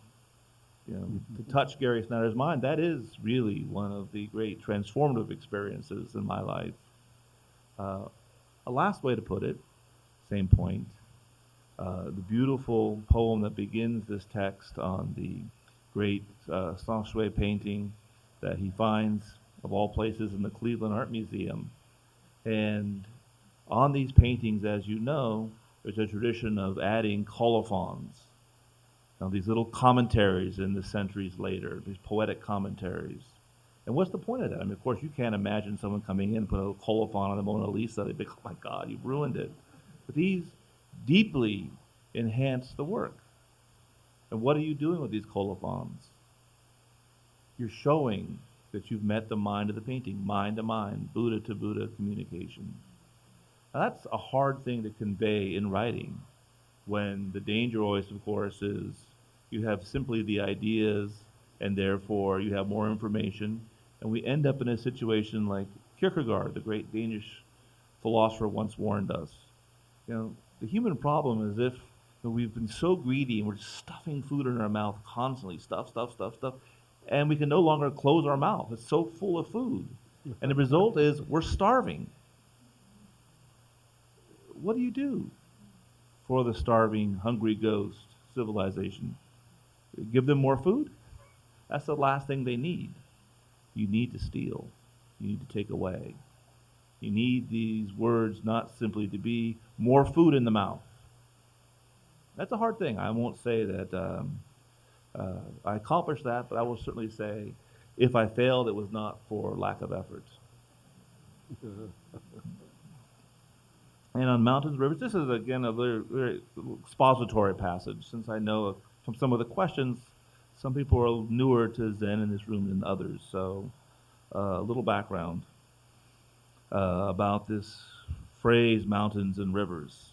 you know, to touch Gary Snyder's mind, that is really one of the great transformative experiences in my life. A last way to put it, same point, the beautiful poem that begins this text on the great Sanshue painting that he finds, of all places, in the Cleveland Art Museum. And on these paintings, as you know, there's a tradition of adding colophons. Now, these little commentaries in the centuries later, these poetic commentaries. And what's the point of that? I mean, of course, you can't imagine someone coming in and putting a colophon on the Mona Lisa. They'd be, oh my God, you've ruined it. But these deeply enhance the work. And what are you doing with these colophons? You're showing that you've met the mind of the painting, mind to mind, Buddha to Buddha communication. Now, that's a hard thing to convey in writing, when the danger always, of course, is you have simply the ideas and therefore you have more information, and we end up in a situation like Kierkegaard, the great Danish philosopher, once warned us. You know, the human problem is if we've been so greedy and we're just stuffing food in our mouth constantly, stuff, and we can no longer close our mouth. It's so full of food. And the result is we're starving. What do you do for the starving, hungry ghost civilization? Give them more food? That's the last thing they need. You need to steal. You need to take away. You need these words not simply to be more food in the mouth. That's a hard thing. I won't say that I accomplished that, but I will certainly say if I failed, it was not for lack of effort. And on mountains, rivers, this is again a very, very expository passage, since I know from some of the questions, some people are newer to Zen in this room than others. So a little background about this phrase, mountains and rivers.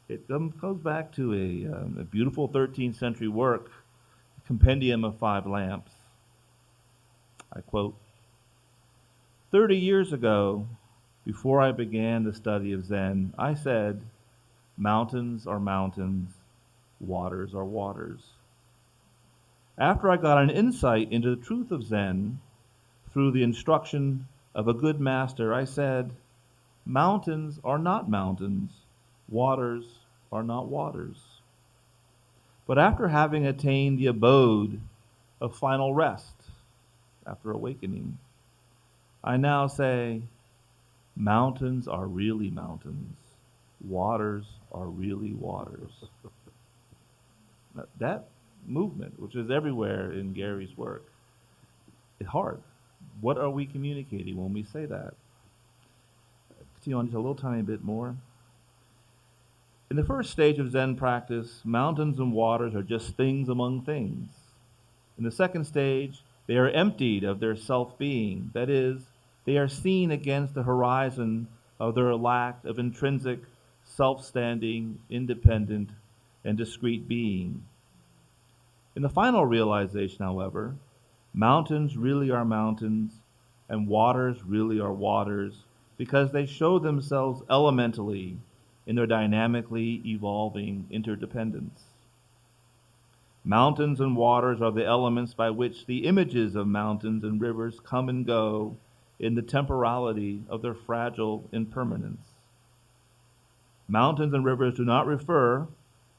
It goes back to a beautiful 13th century work, Compendium of Five Lamps. I quote, 30 years ago, before I began the study of Zen, I said, mountains are mountains, waters are waters. After I got an insight into the truth of Zen through the instruction of a good master, I said, mountains are not mountains, waters are not waters. But after having attained the abode of final rest, after awakening, I now say, mountains are really mountains, waters are really waters. Now, that movement, which is everywhere in Gary's work, is hard. What are we communicating when we say that? Continue on just a little tiny bit more. In the first stage of Zen practice, mountains and waters are just things among things. In the second stage, they are emptied of their self being. That is, they are seen against the horizon of their lack of intrinsic, self standing, independent, and discrete being. In the final realization, however, mountains really are mountains, and waters really are waters, because they show themselves elementally in their dynamically evolving interdependence. Mountains and waters are the elements by which the images of mountains and rivers come and go in the temporality of their fragile impermanence. Mountains and rivers do not refer,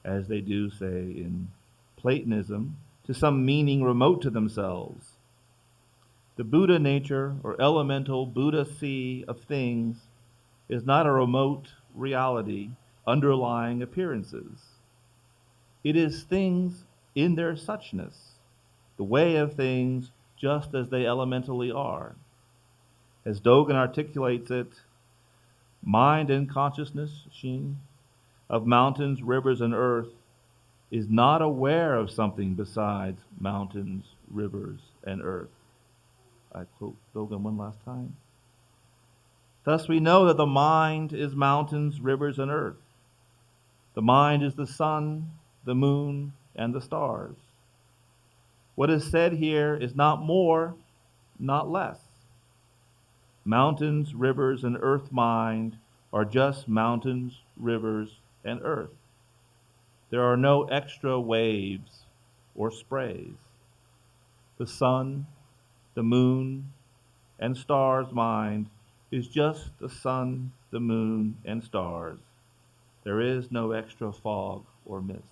as they do, say, in Platonism, to some meaning remote to themselves. The Buddha nature or elemental Buddha sea of things is not a remote reality underlying appearances. It is things in their suchness, the way of things just as they elementally are. As Dogen articulates it, mind and consciousness, Shin, of mountains, rivers, and earth is not aware of something besides mountains, rivers, and earth. I quote Dogen one last time. Thus we know that the mind is mountains, rivers, and earth. The mind is the sun, the moon, and the stars. What is said here is not more, not less. Mountains, rivers, and earth mind are just mountains, rivers, and earth. There are no extra waves or sprays. The sun, the moon, and stars mind is just the sun, the moon, and stars. There is no extra fog or mist.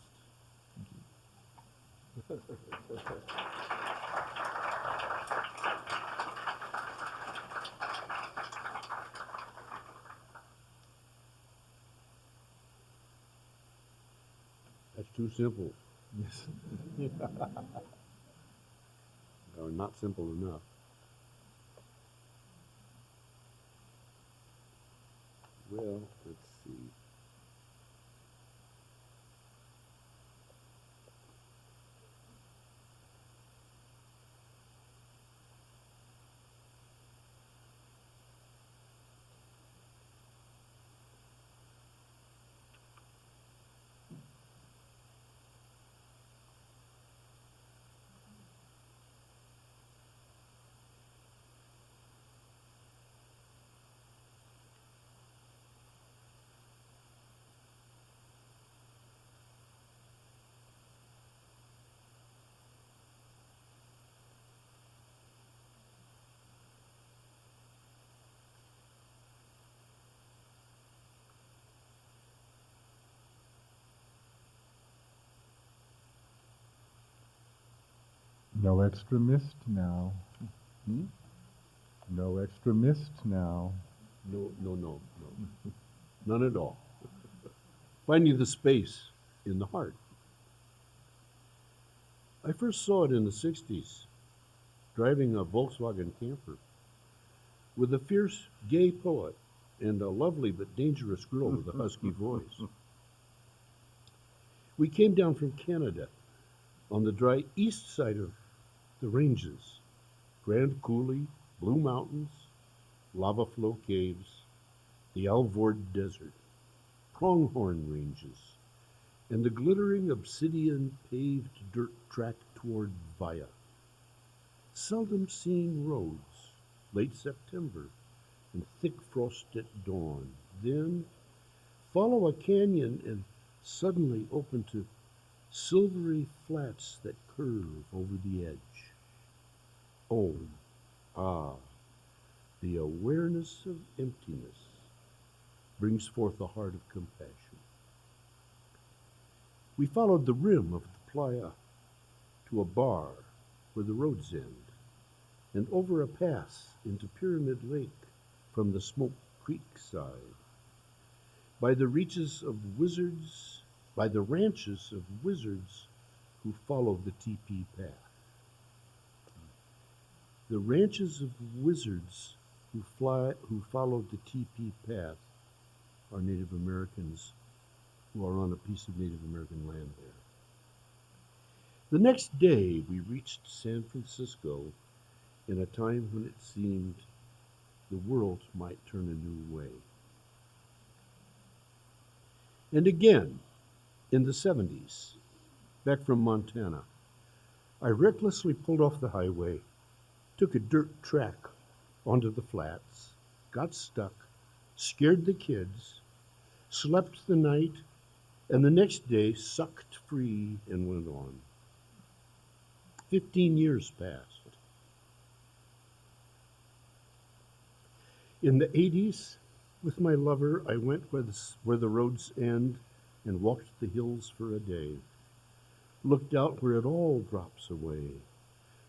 That's too simple, Yes. or not simple enough. Well, let's see. No extra mist now. Hmm? No extra mist now. No, no, no, no. None at all. Finding the space in the heart. I first saw it in the 60s, driving a Volkswagen camper, with a fierce gay poet and a lovely but dangerous girl with a husky voice. We came down from Canada on the dry east side of the ranges, Grand Coulee, Blue Mountains, Lava Flow Caves, the Alvord Desert, Pronghorn Ranges, and the glittering obsidian paved dirt track toward Via. Seldom seen roads, late September, and thick frost at dawn. Then follow a canyon and suddenly open to silvery flats that curve over the edge. Oh, ah, the awareness of emptiness brings forth a heart of compassion. We followed the rim of the playa to a bar where the roads end, and over a pass into Pyramid Lake from the Smoke Creek side. by the reaches of wizards, by the ranches of wizards who follow the TP path. The ranches of wizards who follow the TP path are Native Americans who are on a piece of Native American land there. The next day we reached San Francisco in a time when it seemed the world might turn a new way. And again, in the 70s, back from Montana, I recklessly pulled off the highway, took a dirt track onto the flats, got stuck, scared the kids, slept the night, and the next day sucked free and went on. 15 years passed. In the 80s, with my lover, I went where the roads end and walked the hills for a day. Looked out where it all drops away,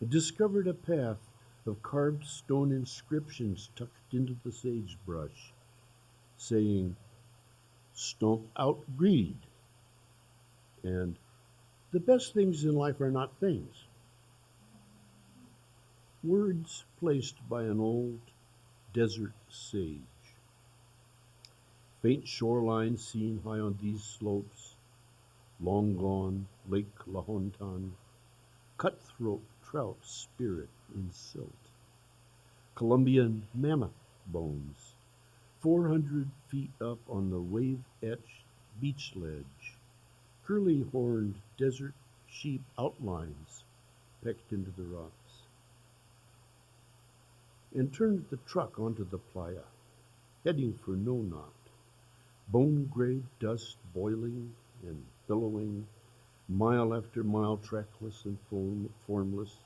and discovered a path of carved stone inscriptions tucked into the sagebrush, saying, "Stomp out greed," and "The best things in life are not things." Words placed by an old desert sage. Faint shoreline seen high on these slopes, long gone Lake Lahontan, cutthroat trout spirit in silt, Colombian mammoth bones, 400 feet up on the wave-etched beach ledge, curly-horned desert sheep outlines pecked into the rocks, and turned the truck onto the playa, heading for No Knot, bone-gray dust boiling and billowing, mile after mile trackless and formless.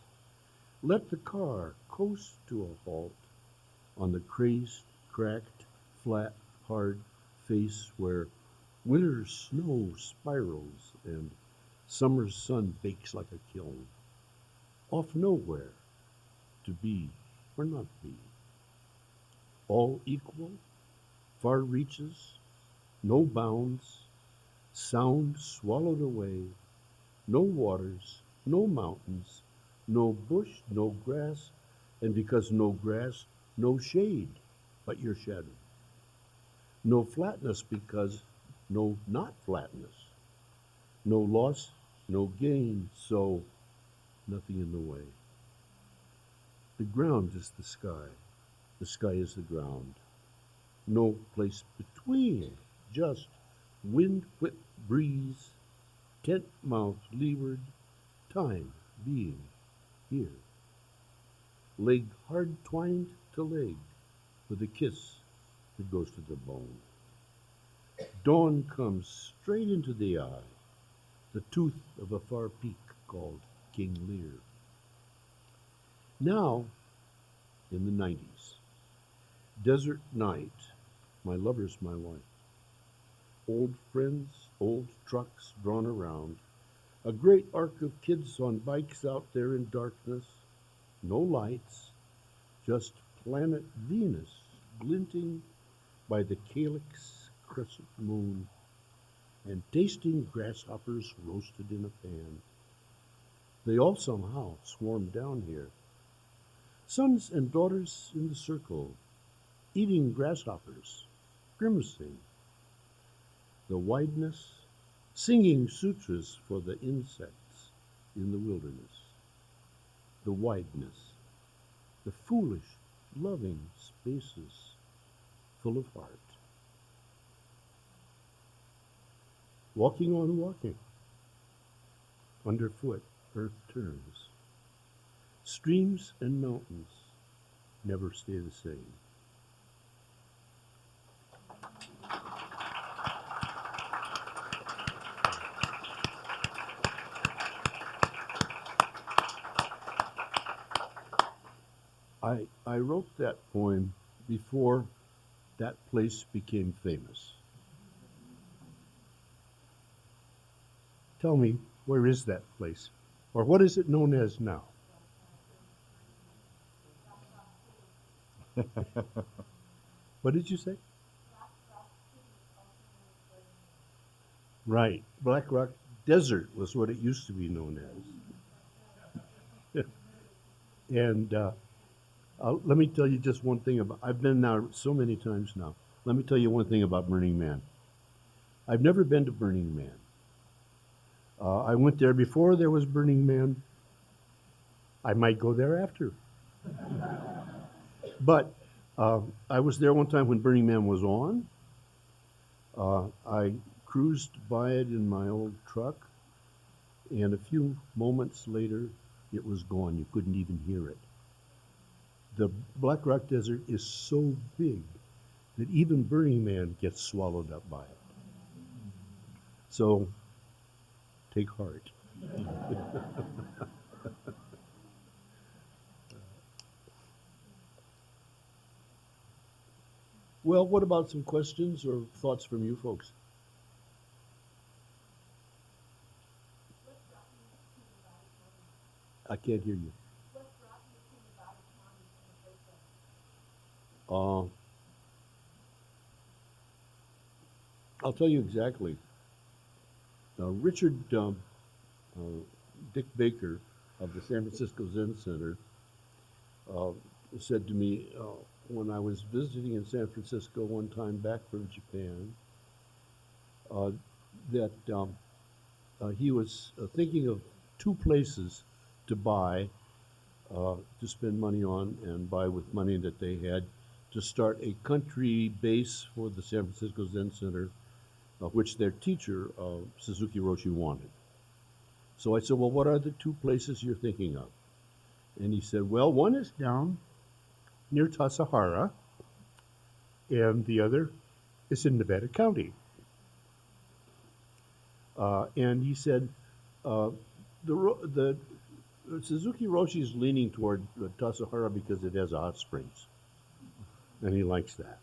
Let the car coast to a halt on the crazed, cracked, flat, hard face where winter snow spirals and summer's sun bakes like a kiln. Off nowhere, to be or not be. All equal, far reaches, no bounds, sound swallowed away, no waters, no mountains, no bush, no grass, and because no grass, no shade but your shadow. No flatness because no not flatness. No loss, no gain, so nothing in the way. The ground is the sky is the ground. No place between, just wind-whipped breeze, tent mouth leeward, time being here. Leg hard twined to leg, with a kiss that goes to the bone. Dawn comes straight into the eye, the tooth of a far peak called King Lear. Now, in the 90s, desert night, my lover's my wife. Old friends, old trucks drawn around, a great arc of kids on bikes out there in darkness, no lights, just planet Venus glinting by the calyx crescent moon and tasting grasshoppers roasted in a pan. They all somehow swarm down here. Sons and daughters in the circle, eating grasshoppers, grimacing. The wideness, singing sutras for the insects in the wilderness. The wideness, the foolish, loving spaces full of heart. Walking on walking, underfoot earth turns. Streams and mountains never stay the same. I wrote that poem before that place became famous. Tell me, where is that place? Or what is it known as now? What did you say? Right. Black Rock Desert was what it used to be known as. And let me tell you just one thing about. I've been now so many times now. Let me tell you one thing about Burning Man. I've never been to Burning Man. I went there before there was Burning Man. I might go there after. But I was there one time when Burning Man was on. I cruised by it in my old truck, and a few moments later, it was gone. You couldn't even hear it. The Black Rock Desert is so big that even Burning Man gets swallowed up by it. So, take heart. Well, what about some questions or thoughts from you folks? I can't hear you. Uh, I'll tell you exactly. Richard Dick Baker of the San Francisco Zen Center uh, said to me when I was visiting in San Francisco one time back from Japan uh, that he was thinking of two places to buy, to spend money on, and buy with money that they had to start a country base for the San Francisco Zen Center, which their teacher, Suzuki Roshi, wanted. So I said, well, what are the two places you're thinking of? And he said, well, one is down near Tassajara, and the other is in Nevada County. And he said, uh, the Suzuki Roshi is leaning toward Tassajara because it has a hot springs, and he likes that.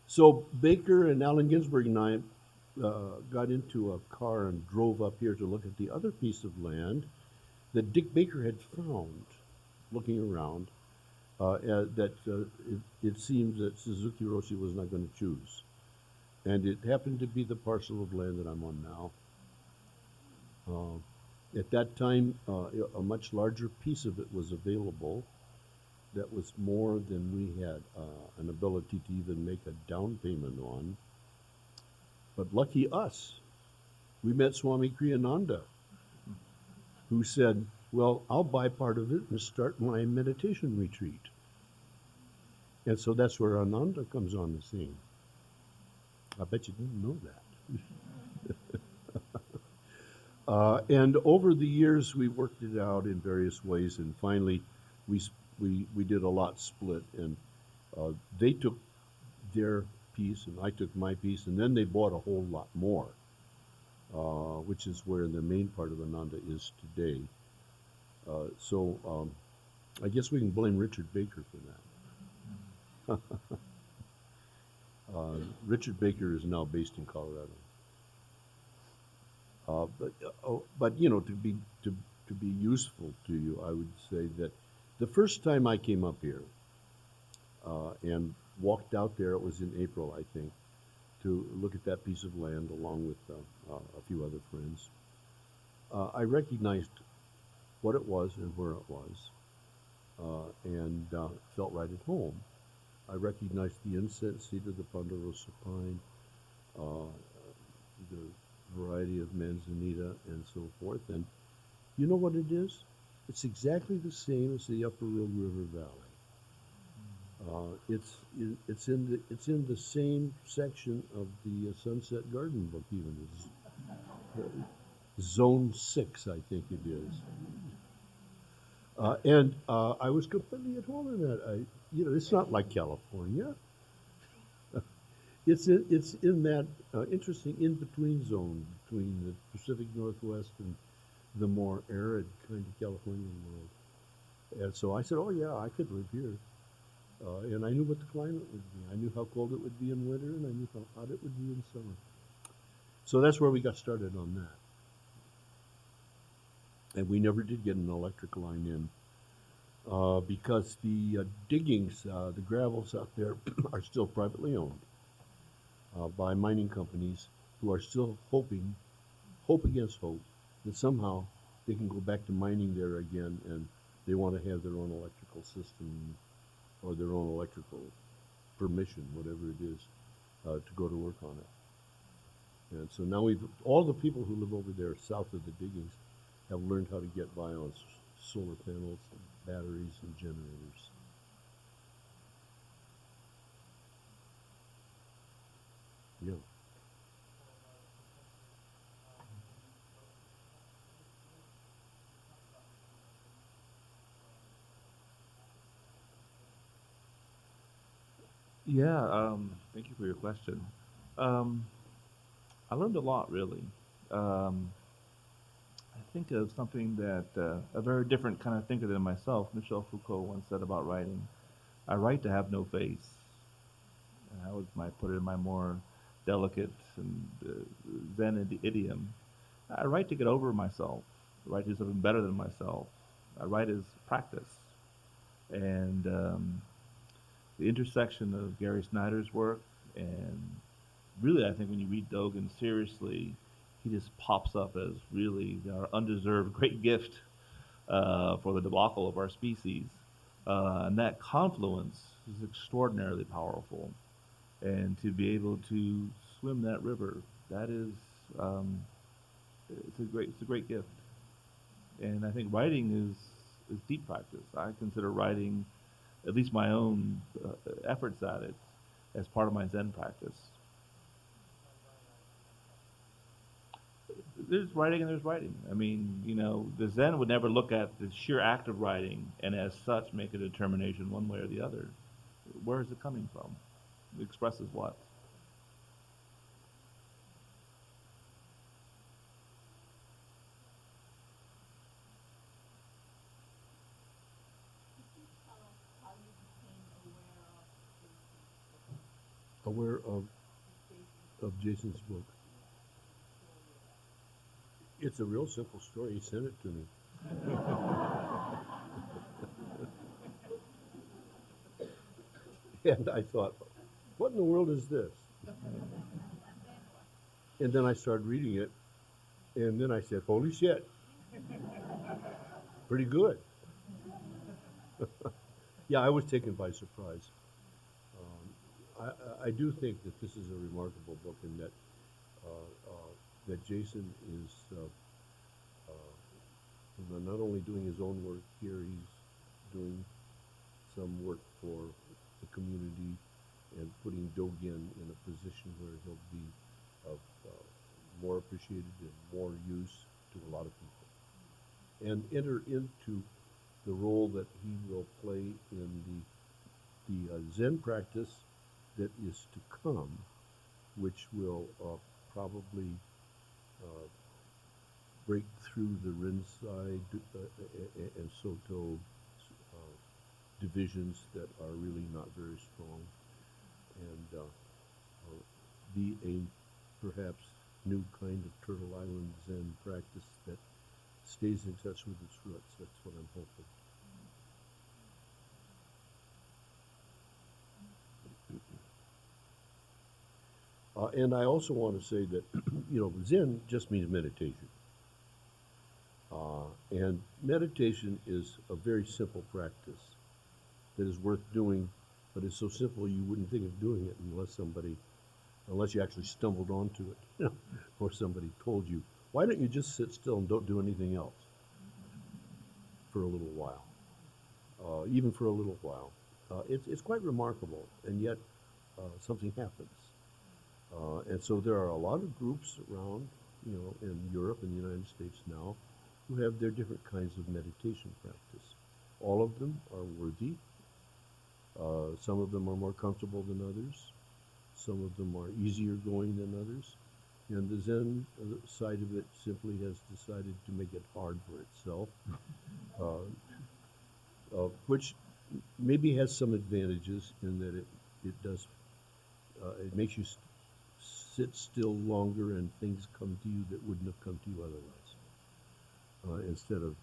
So Baker and Allen Ginsberg and I got into a car and drove up here to look at the other piece of land that Dick Baker had found, looking around, that it seems that Suzuki Roshi was not going to choose. And it happened to be the parcel of land that I'm on now. At that time, a much larger piece of it was available. That was more than we had an ability to even make a down payment on. But lucky us, we met Swami Kriyananda, who said, well, I'll buy part of it and start my meditation retreat. And so that's where Ananda comes on the scene. I bet you didn't know that. And over the years, we worked it out in various ways, and finally, we did a lot split, and they took their piece, and I took my piece, and then they bought a whole lot more, which is where the main part of Ananda is today. So I guess we can blame Richard Baker for that. Richard Baker is now based in Colorado. But you know, to be useful to you, I would say that the first time I came up here and walked out there, it was in April, I think, to look at that piece of land along with a few other friends. I recognized what it was and where it was, and felt right at home. I recognized the incense cedar, the ponderosa pine, the variety of manzanita, and so forth. And you know what it is? It's exactly the same as the Upper Rogue River Valley. It's in the same section of the Sunset Garden book, even. It's Zone 6, I think it is. And I was completely at home in that. It's not like California. It's in that interesting in-between zone between the Pacific Northwest and the more arid kind of Californian world. And so I said, oh yeah, I could live here. And I knew what the climate would be. I knew how cold it would be in winter, and I knew how hot it would be in summer. So that's where we got started on that. And we never did get an electric line in because the diggings, the gravels out there are still privately owned. by mining companies who are still hoping, hope against hope, that somehow they can go back to mining there again, and they want to have their own electrical system or their own electrical permission, whatever it is, to go to work on it. And so now all the people who live over there south of the diggings have learned how to get by on solar panels and batteries and generators. Yeah. Yeah, thank you for your question. Um, I learned a lot, really. Um, I think of something that a very different kind of thinker than myself, Michel Foucault, once said about writing. I write to have no face. And I would might put it in my more delicate and Zen idiom. I write to get over myself. I write to do something better than myself. I write as practice. And the intersection of Gary Snyder's work and really, I think when you read Dogen seriously, he just pops up as really our undeserved great gift for the debacle of our species. And that confluence is extraordinarily powerful. And to be able to swim that river, that is, it's a great gift. And I think writing is deep practice. I consider writing, at least my own efforts at it, as part of my Zen practice. There's writing and there's writing. I mean, the Zen would never look at the sheer act of writing and as such make a determination one way or the other. Where is it coming from? It expresses what? Aware of Jason's book. It's a real simple story. He sent it to me. And I thought, what in the world is this? And then I started reading it, and then I said, holy shit, pretty good. Yeah, I was taken by surprise. I do think that this is a remarkable book, and that Jason is not only doing his own work here, he's doing some work for the community and putting Dogen in a position where he'll be of more appreciated and more use to a lot of people, and enter into the role that he will play in the Zen practice that is to come, which will probably break through the Rinzai and Soto divisions that are really not very strong, and be a perhaps new kind of Turtle Island Zen practice that stays in touch with its roots. That's what I'm hoping. And I also want to say that, Zen just means meditation. And meditation is a very simple practice that is worth doing, but it's so simple you wouldn't think of doing it unless you actually stumbled onto it, or somebody told you, why don't you just sit still and don't do anything else for a little while, even for a little while. It's quite remarkable, and yet something happens. And so there are a lot of groups around, in Europe and the United States now, who have their different kinds of meditation practice. All of them are worthy. Some of them are more comfortable than others. Some of them are easier going than others. And the Zen side of it simply has decided to make it hard for itself, which maybe has some advantages in that it makes you sit still longer and things come to you that wouldn't have come to you otherwise, instead of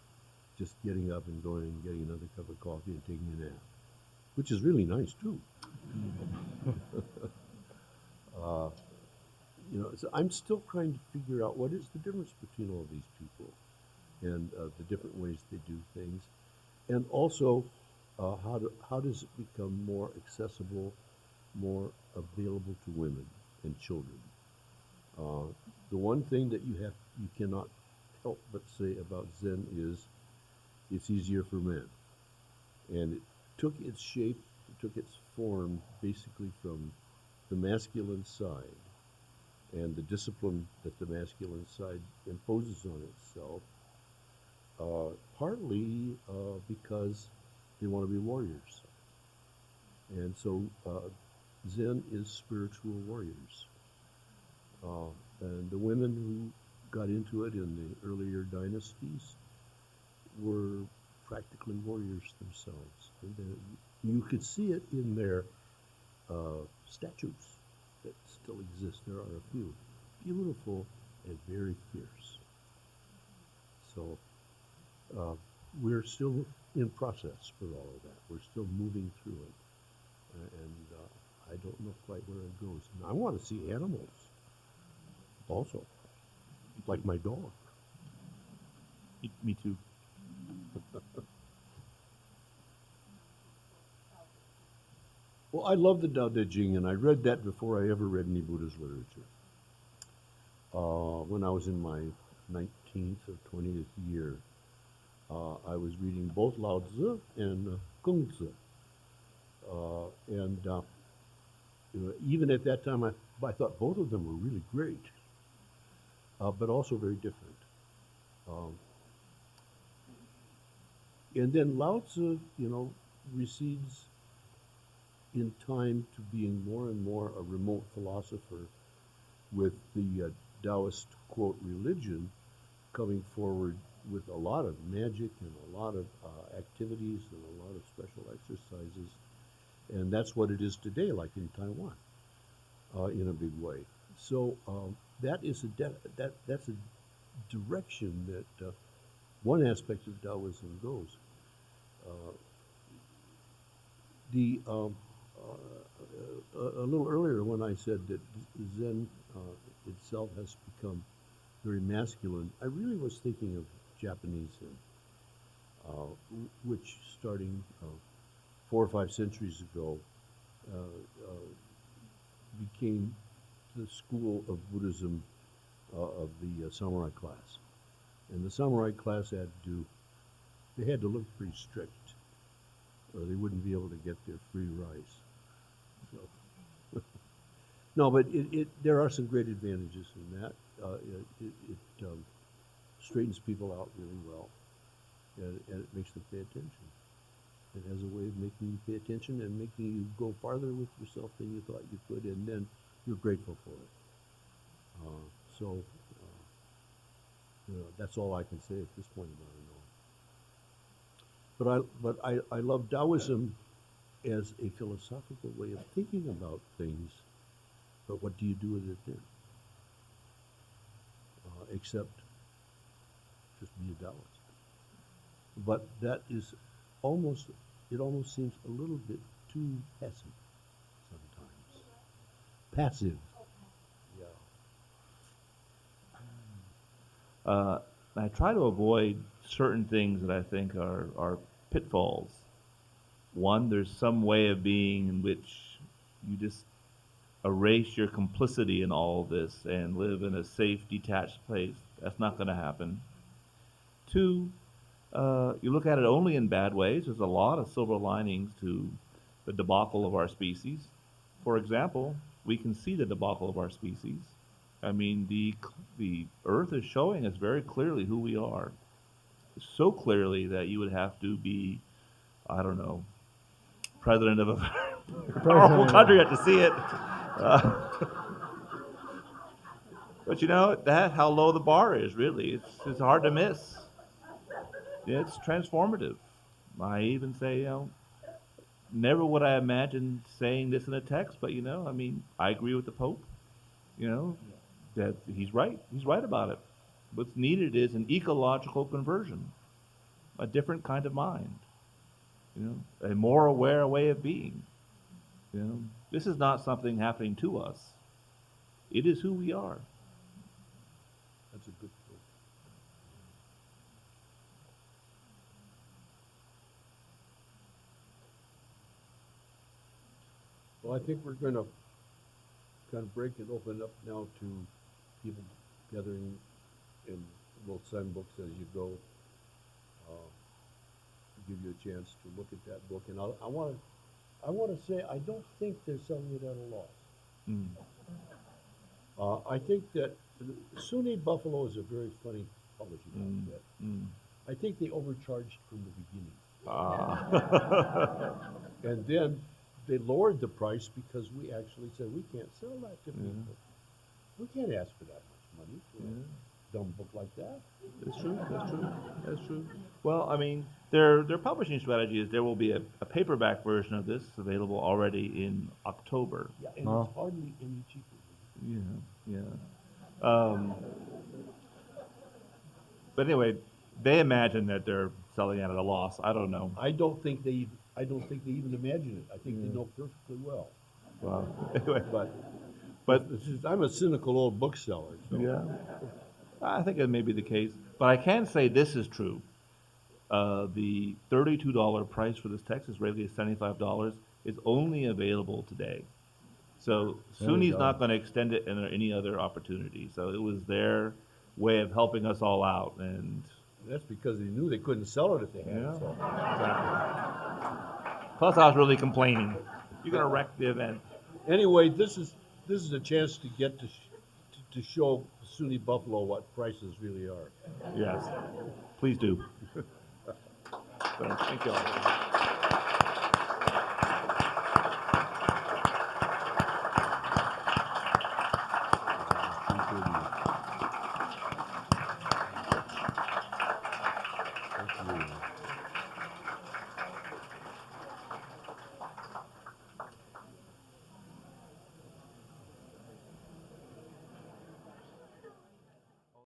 just getting up and going and getting another cup of coffee and taking a nap, which is really nice too. so I'm still trying to figure out what is the difference between all these people and the different ways they do things, and also how does it become more accessible, more available to women and children. Uh, the one thing that you cannot help but say about Zen is it's easier for men, and it took its shape, it took its form basically from the masculine side and the discipline that the masculine side imposes on itself, partly because they want to be warriors. And so Zen is spiritual warriors. And the women who got into it in the earlier dynasties were practically warriors themselves. And you could see it in their statues that still exist. There are a few. Beautiful and very fierce. So we're still in process with all of that. We're still moving through it. And I don't know quite where it goes. And I want to see animals also, like my dog. Me too. Well, I love the Tao Te Ching, and I read that before I ever read any Buddhist literature. When I was in my 19th or 20th year, I was reading both Lao Tzu and Kung Tzu. Even at that time, I thought both of them were really great, but also very different. And then Lao Tzu, recedes in time to being more and more a remote philosopher with the Taoist, quote, religion coming forward with a lot of magic and a lot of activities and a lot of special exercises. And that's what it is today, like in Taiwan, in a big way. So that is that's a direction that one aspect of Taoism goes. A little earlier when I said that Zen itself has become very masculine, I really was thinking of Japanese Zen, which starting 4 or 5 centuries ago became the school of Buddhism of the samurai class. And the samurai class they had to look pretty strict, or they wouldn't be able to get their free rice. So no, but there are some great advantages in that. It straightens people out really well, and it makes them pay attention. It has a way of making you pay attention and making you go farther with yourself than you thought you could, and then you're grateful for it. That's all I can say at this point about it. But I love Taoism as a philosophical way of thinking about things. But what do you do with it then? Except just be a Taoist. But that is it almost seems a little bit too passive sometimes. Passive. Yeah. I try to avoid certain things that I think are pitfalls. One, there's some way of being in which you just erase your complicity in all of this and live in a safe, detached place. That's not going to happen. Two, you look at it only in bad ways. There's a lot of silver linings to the debacle of our species. For example, we can see the debacle of our species. I mean, the Earth is showing us very clearly who we are. So clearly that you would have to be, I don't know, president of a powerful country to see it. But that's how low the bar is, really. It's hard to miss. It's transformative. I even say, never would I imagine saying this in a text, but I agree with the Pope, that he's right. He's right about it. What's needed is an ecological conversion, a different kind of mind, a more aware way of being. This is not something happening to us. It is who we are. That's a good point. Well, I think we're going to kind of break and open up now to people gathering, and we'll sign books as you go. Give you a chance to look at that book, and I want to say I don't think they're selling it at a loss. Mm. I think that SUNY Buffalo is a very funny publishing outfit. Mm. I think they overcharged from the beginning, Ah. and then they lowered the price because we actually said we can't sell that to Yeah. people. We can't ask for that much money for Yeah. a dumb book like that. That's true. That's true. That's true. Well, I mean, their publishing strategy is there will be a paperback version of this available already in October. Yeah, and Oh. it's hardly any cheaper. Yeah, yeah. But anyway, they imagine that they're selling it at a loss. I don't know. I don't think they even imagine it. I think they know perfectly well. Well, anyway, But I'm a cynical old bookseller. So. yeah, I think it may be the case. But I can say this is true. The $32 price for this text is rated at $75 is only available today. So There you SUNY's go. not going to extend it in any other opportunity. So it was their way of helping us all out. And That's because they knew they couldn't sell it if they had Yeah. it. So. plus, I was really complaining. You're going to wreck the event. Anyway, this is a chance to get to show SUNY Buffalo what prices really are. Yes, please do. So, thank you all.